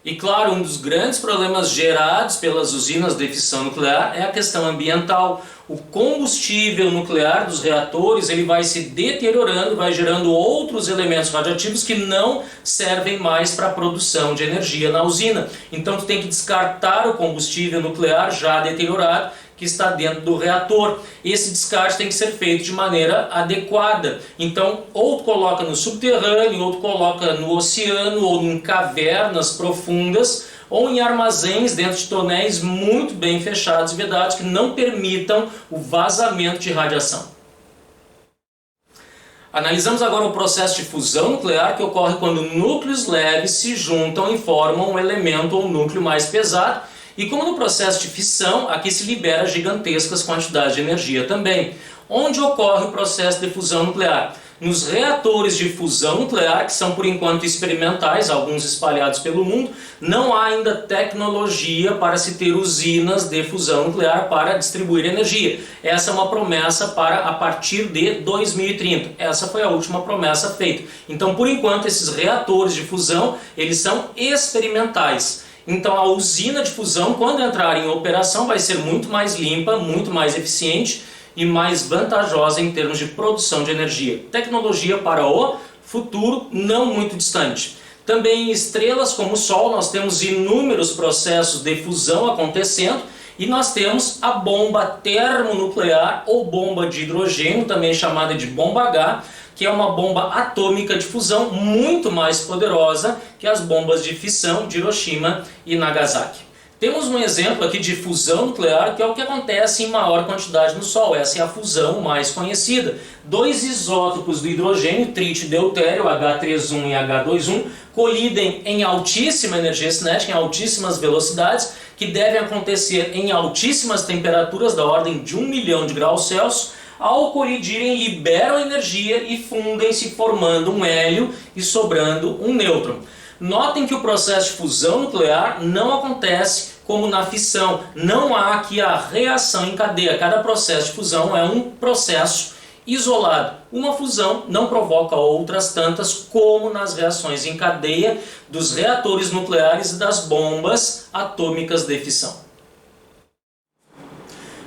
[SPEAKER 1] E claro, um dos grandes problemas gerados pelas usinas de fissão nuclear é a questão ambiental. O combustível nuclear dos reatores ele vai se deteriorando, vai gerando outros elementos radioativos que não servem mais para a produção de energia na usina. Então tu tem que descartar o combustível nuclear já deteriorado que está dentro do reator. Esse descarte tem que ser feito de maneira adequada. Então, ou tu coloca no subterrâneo, ou tu coloca no oceano, ou em cavernas profundas, ou em armazéns dentro de tonéis muito bem fechados e vedados que não permitam o vazamento de radiação. Analisamos agora o processo de fusão nuclear que ocorre quando núcleos leves se juntam e formam um elemento ou núcleo mais pesado. E como no processo de fissão, aqui se libera gigantescas quantidades de energia também. Onde ocorre o processo de fusão nuclear? Nos reatores de fusão nuclear, que são por enquanto experimentais, alguns espalhados pelo mundo, não há ainda tecnologia para se ter usinas de fusão nuclear para distribuir energia. Essa é uma promessa para a partir de 2030. Essa foi a última promessa feita. Então, por enquanto, esses reatores de fusão, eles são experimentais. Então a usina de fusão, quando entrar em operação, vai ser muito mais limpa, muito mais eficiente e mais vantajosa em termos de produção de energia. Tecnologia para o futuro não muito distante. Também em estrelas como o Sol nós temos inúmeros processos de fusão acontecendo e nós temos a bomba termonuclear ou bomba de hidrogênio, também chamada de bomba H, que é uma bomba atômica de fusão muito mais poderosa que as bombas de fissão de Hiroshima e Nagasaki. Temos um exemplo aqui de fusão nuclear, que é o que acontece em maior quantidade no Sol. Essa é a fusão mais conhecida. 2 isótopos do hidrogênio, trítio e deutério, H31 e H21, colidem em altíssima energia cinética, em altíssimas velocidades, que devem acontecer em altíssimas temperaturas, da ordem de 1 milhão de graus Celsius. Ao colidirem, liberam energia e fundem-se formando um hélio e sobrando um nêutron. Notem que o processo de fusão nuclear não acontece como na fissão. Não há aqui a reação em cadeia. Cada processo de fusão é um processo isolado. Uma fusão não provoca outras tantas como nas reações em cadeia dos reatores nucleares e das bombas atômicas de fissão.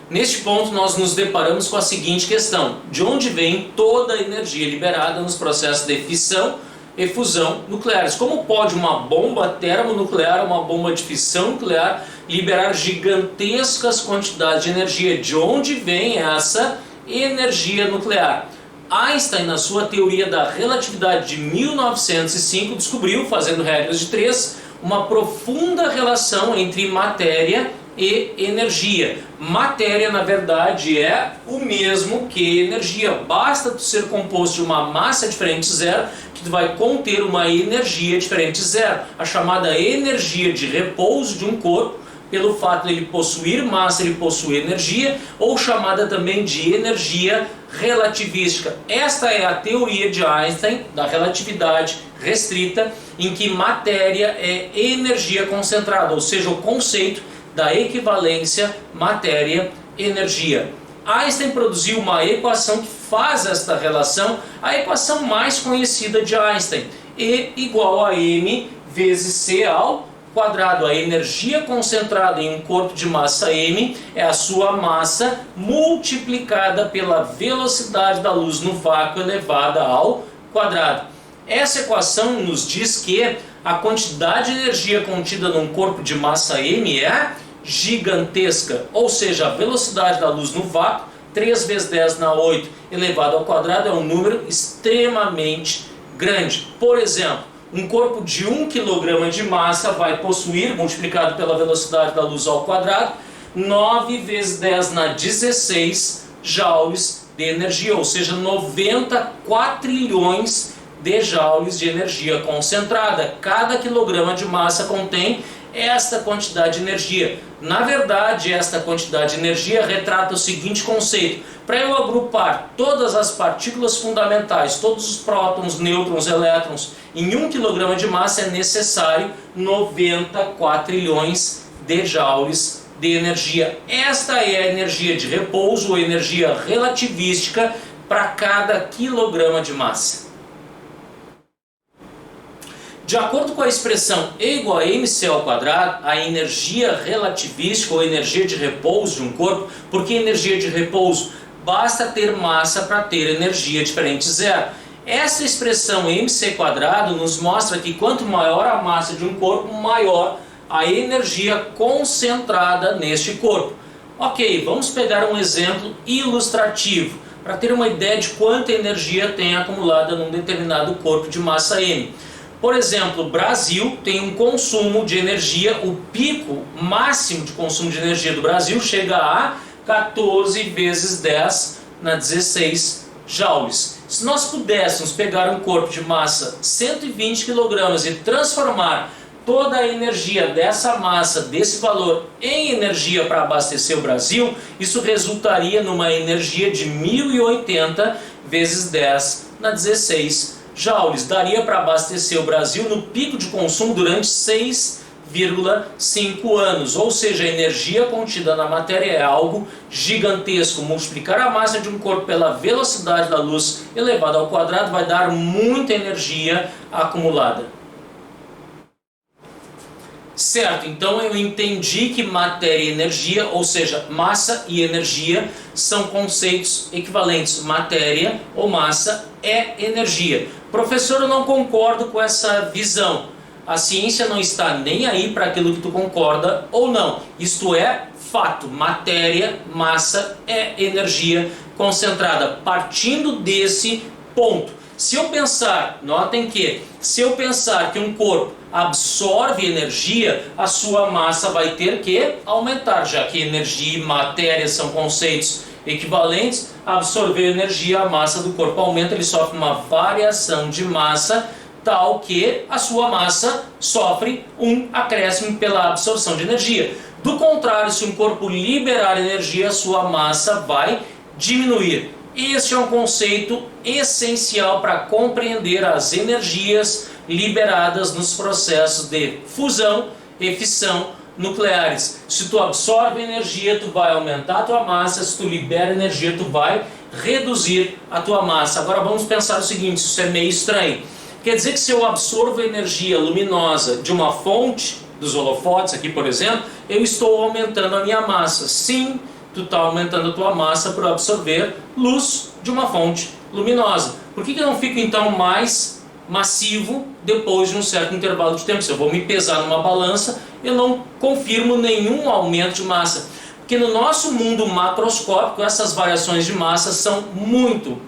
[SPEAKER 1] Neste ponto nós nos deparamos com a seguinte questão: de onde vem toda a energia liberada nos processos de fissão e fusão nucleares. Como pode uma bomba termonuclear, uma bomba de fissão nuclear, liberar gigantescas quantidades de energia? De onde vem essa energia nuclear? Einstein, na sua teoria da relatividade de 1905, descobriu, fazendo regras de 3, uma profunda relação entre matéria e energia. Matéria, na verdade, é o mesmo que energia. Basta tu ser composto de uma massa diferente zero, que tu vai conter uma energia diferente zero. A chamada energia de repouso de um corpo, pelo fato de ele possuir massa, ele possui energia, ou chamada também de energia relativística. Esta é a teoria de Einstein da relatividade restrita, em que matéria é energia concentrada, ou seja, o conceito da equivalência matéria-energia. Einstein produziu uma equação que faz esta relação, a equação mais conhecida de Einstein, E igual a m vezes c ao quadrado. A energia concentrada em um corpo de massa m é a sua massa multiplicada pela velocidade da luz no vácuo elevada ao quadrado. Essa equação nos diz que a quantidade de energia contida num corpo de massa m é gigantesca, ou seja, a velocidade da luz no vácuo, 3 vezes 10 na 8 elevado ao quadrado, é um número extremamente grande. Por exemplo, um corpo de 1 kg de massa vai possuir, multiplicado pela velocidade da luz ao quadrado, 9 vezes 10 na 16 joules de energia, ou seja, 90 quatrilhões de joules de energia concentrada. Cada quilograma de massa contém esta quantidade de energia. Na verdade, esta quantidade de energia retrata o seguinte conceito: para eu agrupar todas as partículas fundamentais, todos os prótons, nêutrons, elétrons, em 1 kg de massa é necessário 90 quatrilhões de joules de energia. Esta é a energia de repouso ou energia relativística para cada quilograma de massa. De acordo com a expressão E igual a mc ao quadrado, a energia relativística ou energia de repouso de um corpo, porque energia de repouso basta ter massa para ter energia diferente de zero. Essa expressão mc quadrado nos mostra que quanto maior a massa de um corpo, maior a energia concentrada neste corpo. Ok, vamos pegar um exemplo ilustrativo para ter uma ideia de quanta energia tem acumulada num determinado corpo de massa m. Por exemplo, o Brasil tem um consumo de energia, o pico máximo de consumo de energia do Brasil chega a 14 vezes 10 na 16 joules. Se nós pudéssemos pegar um corpo de massa 120 kg e transformar toda a energia dessa massa, desse valor, em energia para abastecer o Brasil, isso resultaria numa energia de 1080 vezes 10 na 16 joules. Daria para abastecer o Brasil no pico de consumo durante 6,5 anos. Ou seja, a energia contida na matéria é algo gigantesco. Multiplicar a massa de um corpo pela velocidade da luz elevada ao quadrado vai dar muita energia acumulada. Certo, então eu entendi que matéria e energia, ou seja, massa e energia, são conceitos equivalentes. Matéria ou massa é energia. Professor, eu não concordo com essa visão. A ciência não está nem aí para aquilo que tu concorda ou não. Isto é fato. Matéria, massa é energia concentrada. Partindo desse ponto. Se eu pensar, notem que, se eu pensar que um corpo absorve energia, a sua massa vai ter que aumentar, já que energia e matéria são conceitos equivalentes. Absorver energia, a massa do corpo aumenta, ele sofre uma variação de massa tal que a sua massa sofre um acréscimo pela absorção de energia. Do contrário, se um corpo liberar energia, a sua massa vai diminuir. Este é um conceito essencial para compreender as energias liberadas nos processos de fusão e fissão nucleares. Se tu absorve energia, tu vai aumentar a tua massa. Se tu libera energia, tu vai reduzir a tua massa. Agora vamos pensar o seguinte, isso é meio estranho. Quer dizer que se eu absorvo energia luminosa de uma fonte, dos holofotes aqui por exemplo, eu estou aumentando a minha massa. Sim, tu está aumentando a tua massa por absorver luz de uma fonte luminosa. Por que eu não fico então mais massivo depois de um certo intervalo de tempo. Se eu vou me pesar numa balança, eu não confirmo nenhum aumento de massa. Porque no nosso mundo macroscópico, essas variações de massa são muito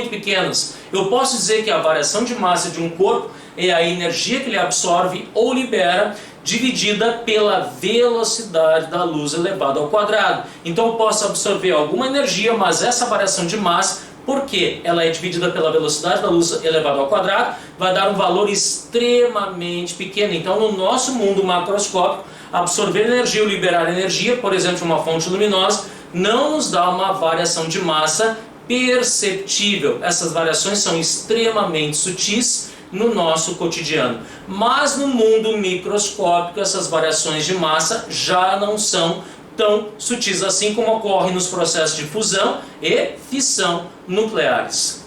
[SPEAKER 1] pequenas. Eu posso dizer que a variação de massa de um corpo é a energia que ele absorve ou libera, dividida pela velocidade da luz elevada ao quadrado. Então eu posso absorver alguma energia, mas essa variação de massa, porque ela é dividida pela velocidade da luz elevada ao quadrado, vai dar um valor extremamente pequeno. Então no nosso mundo macroscópico, absorver energia ou liberar energia, por exemplo, de uma fonte luminosa, não nos dá uma variação de massa perceptível. Essas variações são extremamente sutis no nosso cotidiano. Mas no mundo microscópico, essas variações de massa já não são tão sutis assim, como ocorre nos processos de fusão e fissão nucleares.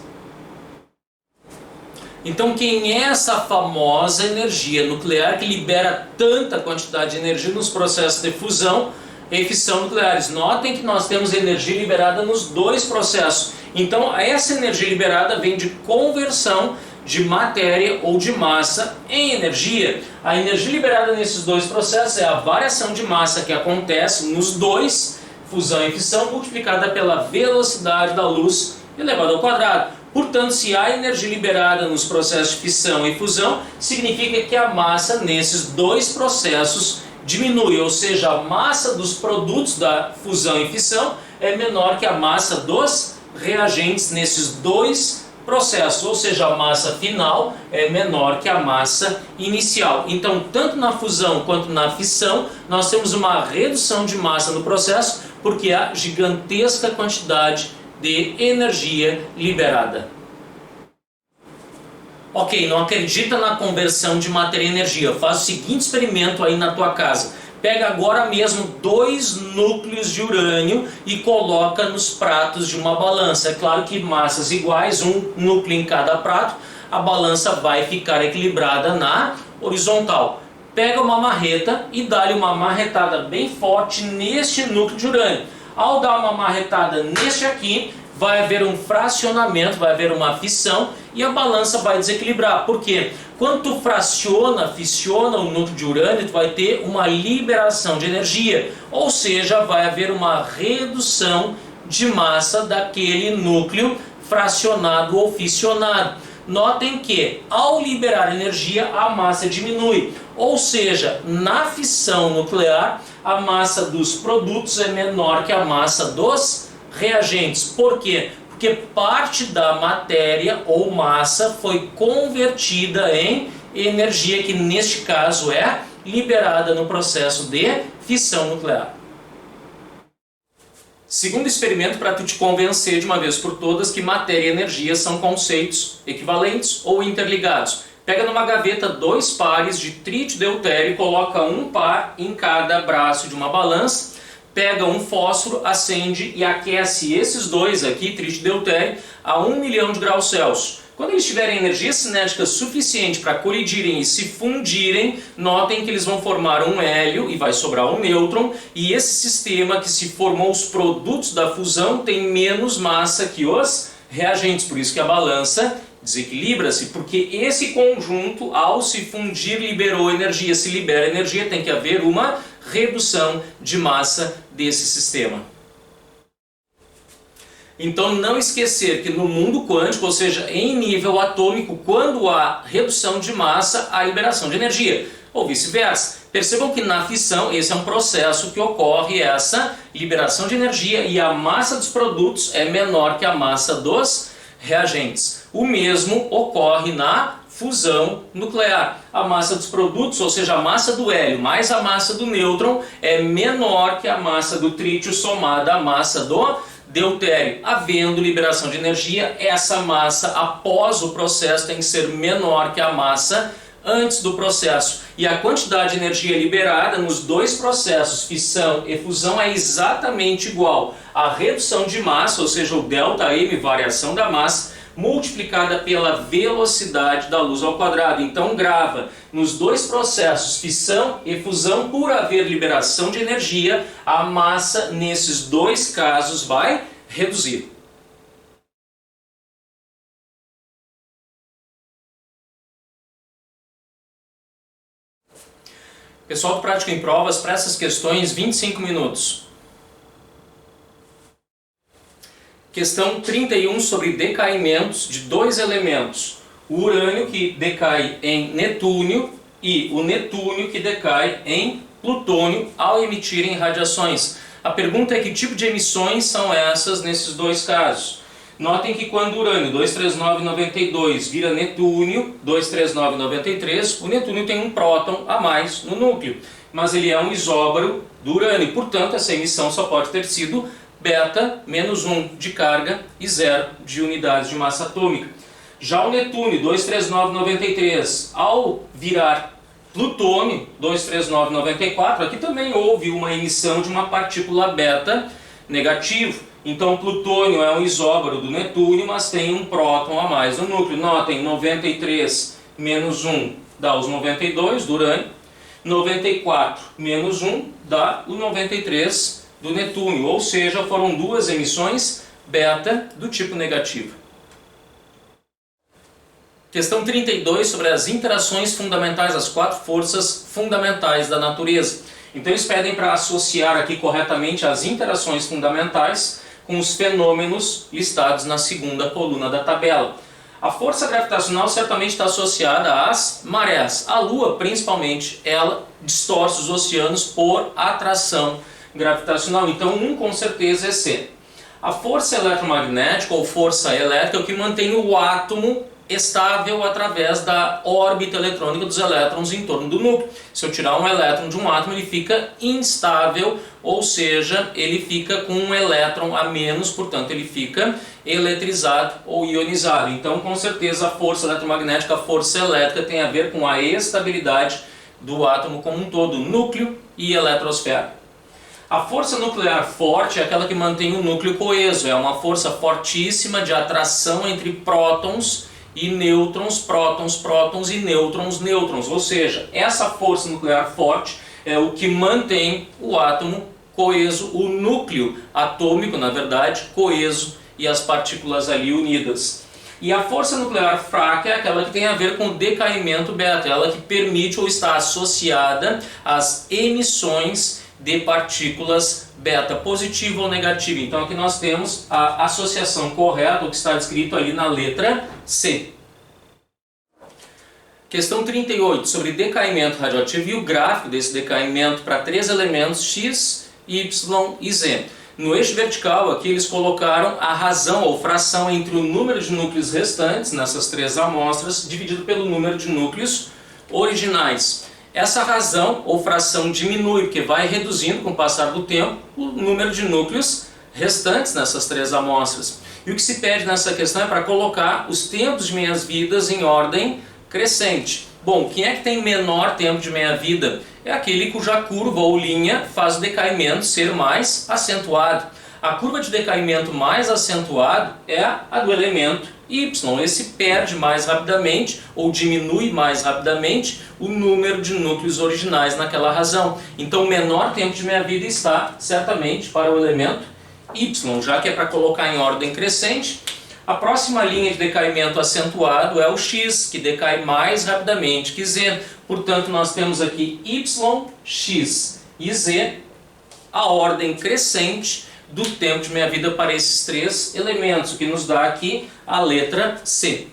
[SPEAKER 1] Então, quem é essa famosa energia nuclear que libera tanta quantidade de energia nos processos de fusão e fissão nucleares? Notem que nós temos energia liberada nos dois processos. Então, essa energia liberada vem de conversão de matéria ou de massa em energia. A energia liberada nesses dois processos é a variação de massa que acontece nos dois, fusão e fissão, multiplicada pela velocidade da luz elevada ao quadrado. Portanto, se há energia liberada nos processos de fissão e fusão, significa que a massa nesses dois processos diminui, ou seja, a massa dos produtos da fusão e fissão é menor que a massa dos reagentes nesses dois processos, ou seja, a massa final é menor que a massa inicial. Então, tanto na fusão quanto na fissão, nós temos uma redução de massa no processo, porque há gigantesca quantidade de energia liberada. Ok, não acredita na conversão de matéria em energia? Faz o seguinte experimento aí na tua casa. Pega agora mesmo 2 núcleos de urânio e coloca nos pratos de uma balança. É claro que massas iguais, um núcleo em cada prato, a balança vai ficar equilibrada na horizontal. Pega uma marreta e dá-lhe uma marretada bem forte neste núcleo de urânio. Ao dar uma marretada neste aqui, vai haver um fracionamento, vai haver uma fissão e a balança vai desequilibrar. Por quê? Quando tu fissiona o núcleo de urânio, tu vai ter uma liberação de energia, ou seja, vai haver uma redução de massa daquele núcleo fracionado ou fissionado. Notem que ao liberar energia a massa diminui, ou seja, na fissão nuclear a massa dos produtos é menor que a massa dos reagentes. Por quê? Porque parte da matéria ou massa foi convertida em energia, que neste caso é liberada no processo de fissão nuclear. Segundo experimento, para tu te convencer de uma vez por todas que matéria e energia são conceitos equivalentes ou interligados. Pega numa gaveta 2 pares de trítio e deutério e coloca um par em cada braço de uma balança. Pega um fósforo, acende e aquece esses dois aqui, trítio e deutério, a 1 milhão de graus Celsius. Quando eles tiverem energia cinética suficiente para colidirem e se fundirem, notem que eles vão formar um hélio e vai sobrar um nêutron, e esse sistema que se formou os produtos da fusão tem menos massa que os reagentes, por isso que a balança desequilibra-se, porque esse conjunto, ao se fundir, liberou energia. Se libera energia, tem que haver uma redução de massa desse sistema. Então não esquecer que no mundo quântico, ou seja, em nível atômico, quando há redução de massa, há liberação de energia, ou vice-versa. Percebam que na fissão esse é um processo que ocorre essa liberação de energia e a massa dos produtos é menor que a massa dos reagentes. O mesmo ocorre na fusão nuclear. A massa dos produtos, ou seja, a massa do hélio mais a massa do nêutron é menor que a massa do trítio somada à massa do deutério. Havendo liberação de energia, essa massa após o processo tem que ser menor que a massa antes do processo. E a quantidade de energia liberada nos dois processos, fissão e fusão, é exatamente igual à redução de massa, ou seja, o ΔM, variação da massa, multiplicada pela velocidade da luz ao quadrado. Então grava, nos dois processos, fissão e fusão, por haver liberação de energia, a massa nesses dois casos vai reduzir. Pessoal do Prático em Provas, para essas questões, 25 minutos. Questão 31 sobre decaimentos de dois elementos. O urânio que decai em netúnio e o netúnio que decai em plutônio ao emitirem radiações. A pergunta é que tipo de emissões são essas nesses dois casos. Notem que quando o urânio 23992 vira netúnio 23993, o netúnio tem um próton a mais no núcleo, mas ele é um isóbaro do urânio, portanto essa emissão só pode ter sido beta, menos 1 de carga e 0 de unidades de massa atômica. Já o netúnio 23993, ao virar plutônio 23994, aqui também houve uma emissão de uma partícula beta negativo. Então, plutônio é um isóbaro do netúnio, mas tem um próton a mais no núcleo. Notem, 93 menos 1 dá os 92 do urânio, 94 menos 1 dá o 93 do netúnio, ou seja, foram duas emissões beta do tipo negativo. Questão 32 sobre as interações fundamentais, as quatro forças fundamentais da natureza. Então eles pedem para associar aqui corretamente as interações fundamentais com os fenômenos listados na segunda coluna da tabela. A força gravitacional certamente está associada às marés. A Lua, principalmente, ela distorce os oceanos por atração gravitacional. Então, com certeza é C. A força eletromagnética ou força elétrica é o que mantém o átomo estável através da órbita eletrônica dos elétrons em torno do núcleo. Se eu tirar um elétron de um átomo, ele fica instável, ou seja, ele fica com um elétron a menos, portanto ele fica eletrizado ou ionizado. Então, com certeza, a força eletromagnética, a força elétrica tem a ver com a estabilidade do átomo como um todo, núcleo e eletrosfera. A força nuclear forte é aquela que mantém o núcleo coeso, é uma força fortíssima de atração entre prótons e nêutrons, prótons, prótons e nêutrons, nêutrons. Ou seja, essa força nuclear forte é o que mantém o átomo coeso, o núcleo atômico, na verdade, coeso e as partículas ali unidas. E a força nuclear fraca é aquela que tem a ver com o decaimento beta, ela que permite ou está associada às emissões de partículas beta, positiva ou negativa. Então aqui nós temos a associação correta, o que está descrito ali na letra C. Questão 38, sobre decaimento radioativo e o gráfico desse decaimento para três elementos X, Y e Z. No eixo vertical aqui eles colocaram a razão ou fração entre o número de núcleos restantes nessas três amostras dividido pelo número de núcleos originais. Essa razão ou fração diminui, porque vai reduzindo com o passar do tempo o número de núcleos restantes nessas três amostras. E o que se pede nessa questão é para colocar os tempos de meias-vidas em ordem crescente. Bom, quem é que tem menor tempo de meia-vida? É aquele cuja curva ou linha faz o decaimento ser mais acentuado. A curva de decaimento mais acentuado é a do elemento Y. Esse perde mais rapidamente ou diminui mais rapidamente o número de núcleos originais naquela razão. Então o menor tempo de meia-vida está certamente para o elemento Y, já que é para colocar em ordem crescente. A próxima linha de decaimento acentuado é o X, que decai mais rapidamente que Z. Portanto, nós temos aqui Y, X e Z, a ordem crescente do tempo de meia-vida para esses três elementos, o que nos dá aqui a letra C.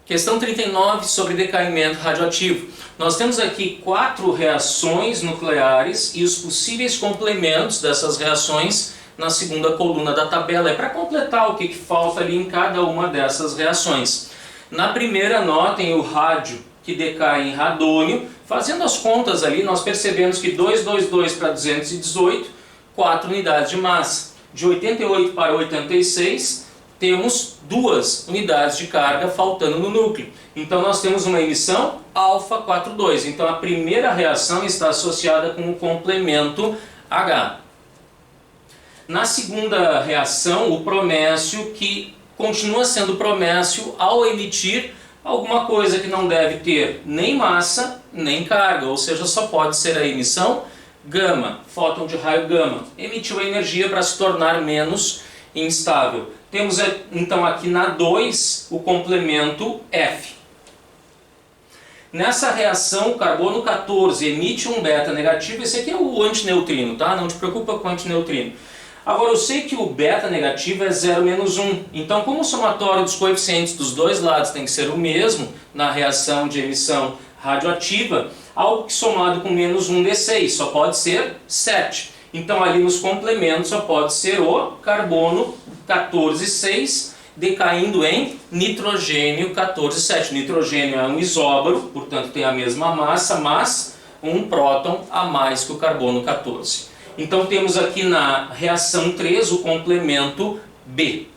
[SPEAKER 1] Questão 39 sobre decaimento radioativo. Nós temos aqui 4 reações nucleares e os possíveis complementos dessas reações na segunda coluna da tabela. É para completar o que falta ali em cada uma dessas reações. Na primeira, notem o rádio que decai em radônio. Fazendo as contas ali, nós percebemos que 222 para 218, 4 unidades de massa. De 88 para 86, temos 2 unidades de carga faltando no núcleo. Então nós temos uma emissão alfa 42. Então a primeira reação está associada com o complemento H. Na segunda reação, o promécio, que continua sendo promécio ao emitir alguma coisa que não deve ter nem massa, nem carga, ou seja, só pode ser a emissão gama, fóton de raio gama. Emitiu a energia para se tornar menos instável. Temos então aqui na 2 o complemento F. Nessa reação, o carbono 14 emite um beta negativo. Esse aqui é o antineutrino, tá? Não te preocupa com o antineutrino. Agora, eu sei que o beta negativo é 0 menos 1. Então, como o somatório dos coeficientes dos dois lados tem que ser o mesmo na reação de emissão radioativa, algo que somado com menos 1 dê 6, só pode ser 7. Então, ali nos complementos só pode ser o carbono 14,6 decaindo em nitrogênio 14,7. Nitrogênio é um isóbaro, portanto tem a mesma massa, mas um próton a mais que o carbono 14. Então temos aqui na reação 3 o complemento B.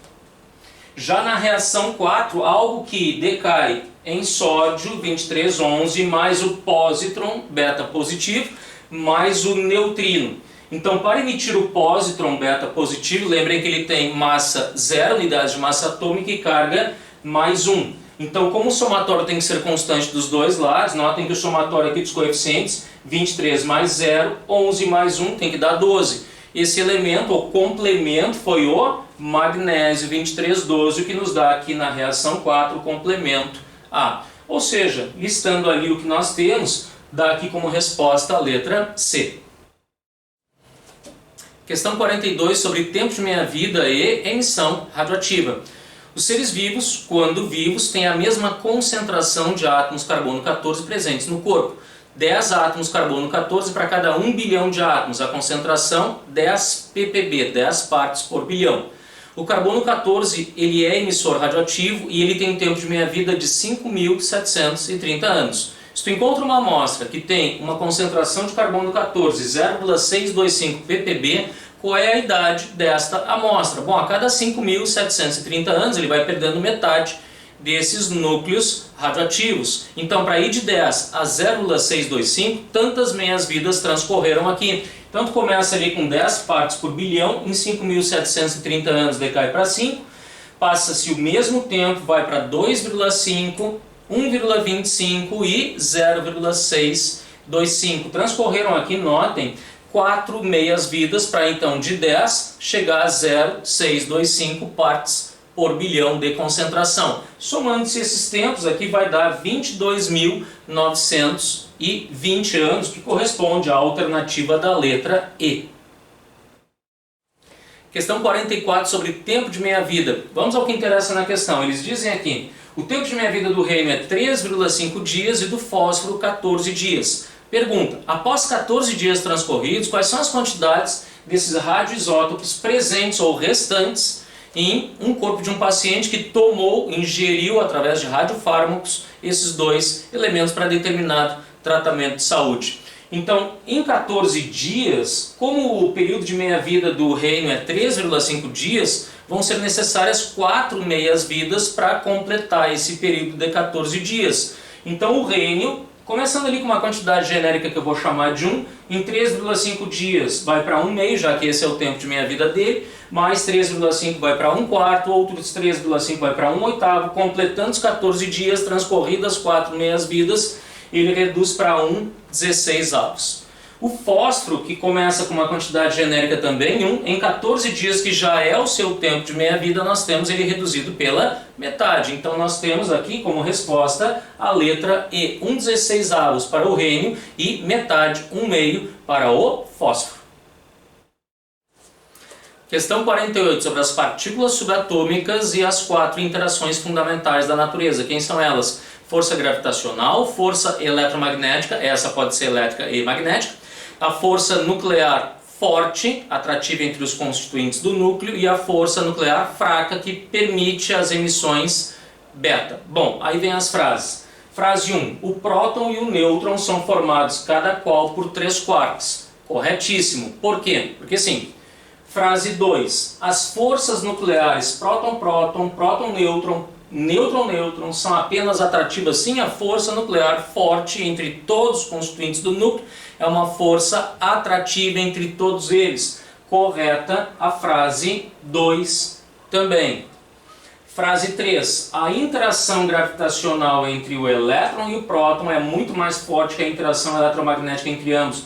[SPEAKER 1] Já na reação 4, algo que decai em sódio 23,11 mais o pósitron beta positivo mais o neutrino. Então, para emitir o pósitron beta positivo, lembrem que ele tem massa 0, unidades de massa atômica e carga mais 1. Então, como o somatório tem que ser constante dos dois lados, notem que o somatório aqui dos coeficientes, 23 mais 0, 11 mais 1, tem que dar 12. Esse elemento, o complemento, foi o magnésio 23,12, o que nos dá aqui na reação 4 o complemento A. Ou seja, listando ali o que nós temos, dá aqui como resposta a letra C. Questão 42 sobre tempo de meia-vida e emissão radioativa. Os seres vivos, quando vivos, têm a mesma concentração de átomos carbono 14 presentes no corpo. 10 átomos carbono 14 para cada 1 bilhão de átomos. A concentração 10 ppb, 10 partes por bilhão. O carbono 14 ele é emissor radioativo e ele tem um tempo de meia-vida de 5.730 anos. Se tu encontra uma amostra que tem uma concentração de carbono 14 0,625 ppb, qual é a idade desta amostra? Bom, a cada 5.730 anos ele vai perdendo metade desses núcleos radioativos. Então, para ir de 10 a 0,625, tantas meias-vidas transcorreram aqui. Então, tu começa ali com 10 partes por bilhão, em 5.730 anos decai para 5, passa-se o mesmo tempo, vai para 2,5, 1,25 e 0,625. Transcorreram aqui, notem, 4 meias-vidas para então de 10 chegar a 0,625 partes por bilhão de concentração. Somando-se esses tempos aqui vai dar 22.920 anos, que corresponde à alternativa da letra E. Questão 44 sobre tempo de meia-vida. Vamos ao que interessa na questão. Eles dizem aqui: o tempo de meia-vida do rênio é 3,5 dias e do fósforo 14 dias. Pergunta: após 14 dias transcorridos, quais são as quantidades desses radioisótopos presentes ou restantes em um corpo de um paciente que ingeriu através de radiofármacos esses dois elementos para determinado tratamento de saúde? Então, em 14 dias, como o período de meia-vida do rênio é 3,5 dias, vão ser necessárias 4 meias-vidas para completar esse período de 14 dias. Então, o rênio, começando ali com uma quantidade genérica que eu vou chamar de 1, em 3,5 dias vai para 1 meio, já que esse é o tempo de meia-vida dele, mais 3,5 vai para 1 quarto, outros 3,5 vai para 1 oitavo, completando os 14 dias, transcorridas 4 meias-vidas, ele reduz para 1/16. O fósforo, que começa com uma quantidade genérica também, 1, em 14 dias, que já é o seu tempo de meia-vida, nós temos ele reduzido pela metade. Então nós temos aqui como resposta a letra E, 1/16 para o rênio e metade, 1 meio para o fósforo. Questão 48 sobre as partículas subatômicas e as 4 interações fundamentais da natureza. Quem são elas? Força gravitacional, força eletromagnética, essa pode ser elétrica e magnética, a força nuclear forte, atrativa entre os constituintes do núcleo, e a força nuclear fraca, que permite as emissões beta. Bom, aí vem as frases. Frase 1. O próton e o nêutron são formados cada qual por 3 quarks. Corretíssimo. Por quê? Porque sim. Frase 2. As forças nucleares próton-próton, próton-nêutron, nêutron-nêutron são apenas atrativas. Sim, a força nuclear forte entre todos os constituintes do núcleo é uma força atrativa entre todos eles. Correta a frase 2 também. Frase 3. A interação gravitacional entre o elétron e o próton é muito mais forte que a interação eletromagnética entre ambos.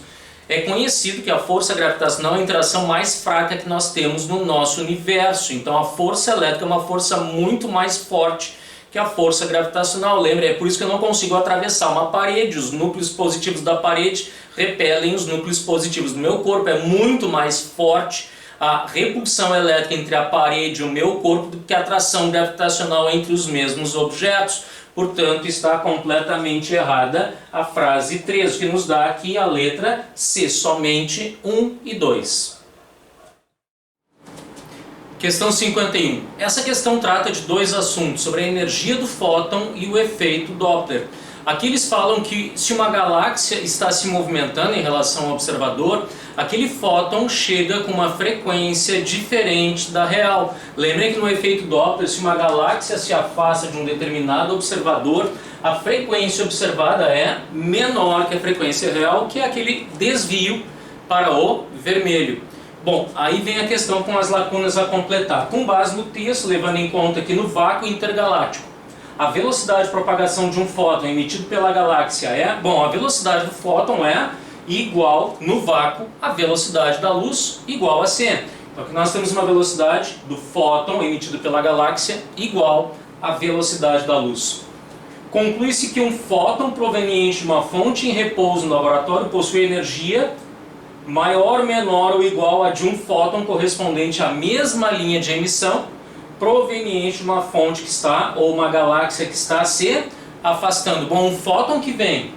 [SPEAKER 1] É conhecido que a força gravitacional é a interação mais fraca que nós temos no nosso universo. Então a força elétrica é uma força muito mais forte que é a força gravitacional. Lembra, é por isso que eu não consigo atravessar uma parede. Os núcleos positivos da parede repelem os núcleos positivos do meu corpo. É muito mais forte a repulsão elétrica entre a parede e o meu corpo do que a atração gravitacional entre os mesmos objetos. Portanto, está completamente errada a frase 3, que nos dá aqui a letra C, somente 1 e 2. Questão 51. Essa questão trata de dois assuntos, sobre a energia do fóton e o efeito Doppler. Aqui eles falam que se uma galáxia está se movimentando em relação ao observador, aquele fóton chega com uma frequência diferente da real. Lembrem que no efeito Doppler, se uma galáxia se afasta de um determinado observador, a frequência observada é menor que a frequência real, que é aquele desvio para o vermelho. Bom, aí vem a questão com as lacunas a completar. Com base no texto, levando em conta que no vácuo intergaláctico, a velocidade de propagação de um fóton emitido pela galáxia é... Bom, a velocidade do fóton é igual, no vácuo, à velocidade da luz igual a c. Então aqui nós temos uma velocidade do fóton emitido pela galáxia igual à velocidade da luz. Conclui-se que um fóton proveniente de uma fonte em repouso no laboratório possui energia maior, menor ou igual a de um fóton correspondente à mesma linha de emissão proveniente de uma fonte que está, ou uma galáxia que está se afastando. Bom, um fóton que vem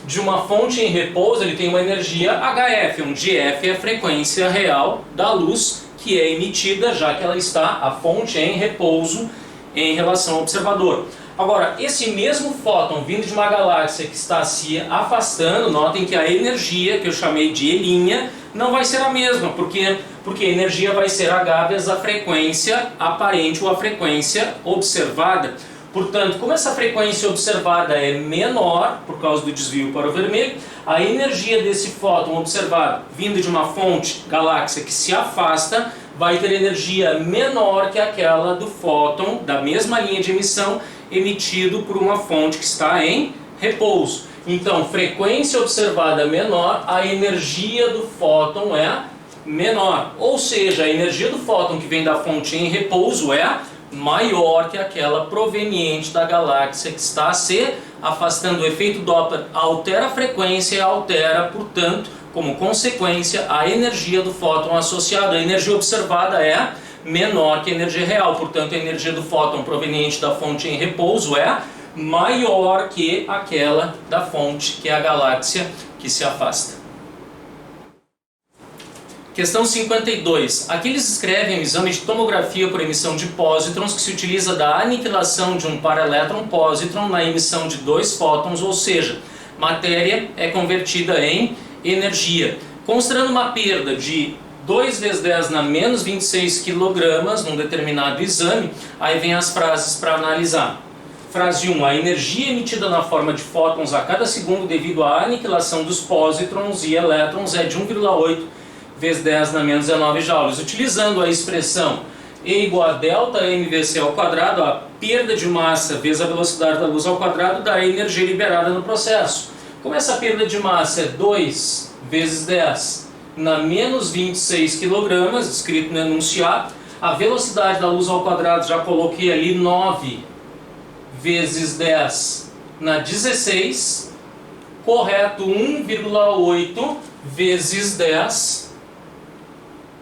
[SPEAKER 1] de uma fonte em repouso, ele tem uma energia HF, onde F é a frequência real da luz que é emitida, já que ela está, a fonte em repouso em relação ao observador. Agora, esse mesmo fóton vindo de uma galáxia que está se afastando, notem que a energia, que eu chamei de E', não vai ser a mesma, porque a energia vai ser H vezes a frequência aparente ou a frequência observada. Portanto, como essa frequência observada é menor, por causa do desvio para o vermelho, a energia desse fóton observado, vindo de uma fonte, galáxia, que se afasta, vai ter energia menor que aquela do fóton, da mesma linha de emissão, emitido por uma fonte que está em repouso. Então, frequência observada menor, a energia do fóton é menor. Ou seja, a energia do fóton que vem da fonte em repouso é maior que aquela proveniente da galáxia que está se afastando. O efeito Doppler altera a frequência e altera, portanto, como consequência, a energia do fóton associada. A energia observada é menor que a energia real, portanto a energia do fóton proveniente da fonte em repouso é maior que aquela da fonte, que é a galáxia que se afasta. Questão 52. Aqui eles escrevem o exame de tomografia por emissão de pósitrons que se utiliza da aniquilação de um paraelétron-pósitron na emissão de dois fótons, ou seja, matéria é convertida em energia. Considerando uma perda de 2 vezes 10 na menos 26 kg num determinado exame, aí vem as frases para analisar. Frase 1. A energia emitida na forma de fótons a cada segundo devido à aniquilação dos pósitrons e elétrons é de 1,8 vezes 10 na menos 19 joules. Utilizando a expressão E igual a delta mvc ao quadrado, a perda de massa vezes a velocidade da luz ao quadrado dá a energia liberada no processo. Como essa perda de massa é 2 vezes 10 na menos 26 kg, escrito no enunciado, a velocidade da luz ao quadrado já coloquei ali 9 vezes 10 na 16, correto, 1,8 vezes 10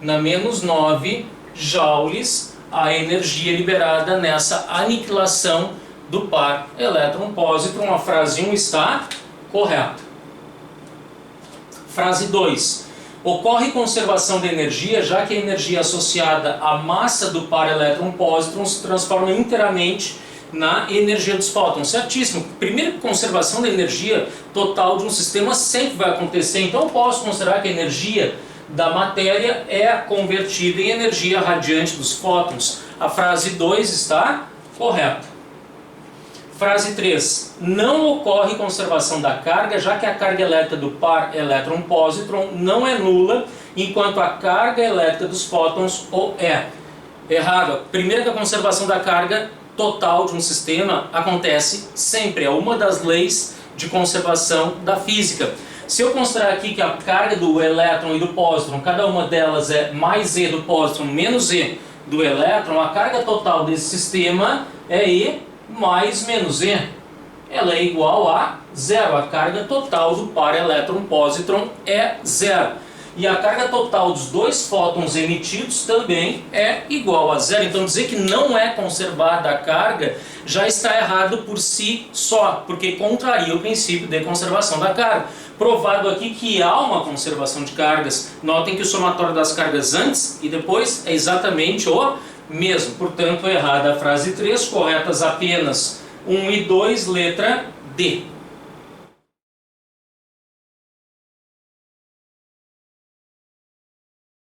[SPEAKER 1] na menos 9 joules, a energia liberada nessa aniquilação do par elétron-pósitron. A frase 1 está correta. Frase 2. Ocorre conservação de energia, já que a energia associada à massa do par elétron-pósitron se transforma inteiramente na energia dos fótons. Certíssimo. Primeiro, conservação da energia total de um sistema sempre vai acontecer, então eu posso considerar que a energia da matéria é convertida em energia radiante dos fótons. A frase 2 está correta. Frase 3. Não ocorre conservação da carga, já que a carga elétrica do par elétron-pósitron não é nula, enquanto a carga elétrica dos fótons o é. Errado. Primeiro, que a conservação da carga total de um sistema acontece sempre. É uma das leis de conservação da física. Se eu considerar aqui que a carga do elétron e do pósitron, cada uma delas é mais E do pósitron menos E do elétron, a carga total desse sistema é E mais menos E. Ela é igual a zero. A carga total do par elétron-pósitron é zero. E a carga total dos dois fótons emitidos também é igual a zero. Então dizer que não é conservada a carga já está errado por si só, porque contraria o princípio de conservação da carga. Provado aqui que há uma conservação de cargas. Notem que o somatório das cargas antes e depois é exatamente o mesmo. Portanto, errada a frase 3, corretas apenas 1 e 2, letra D.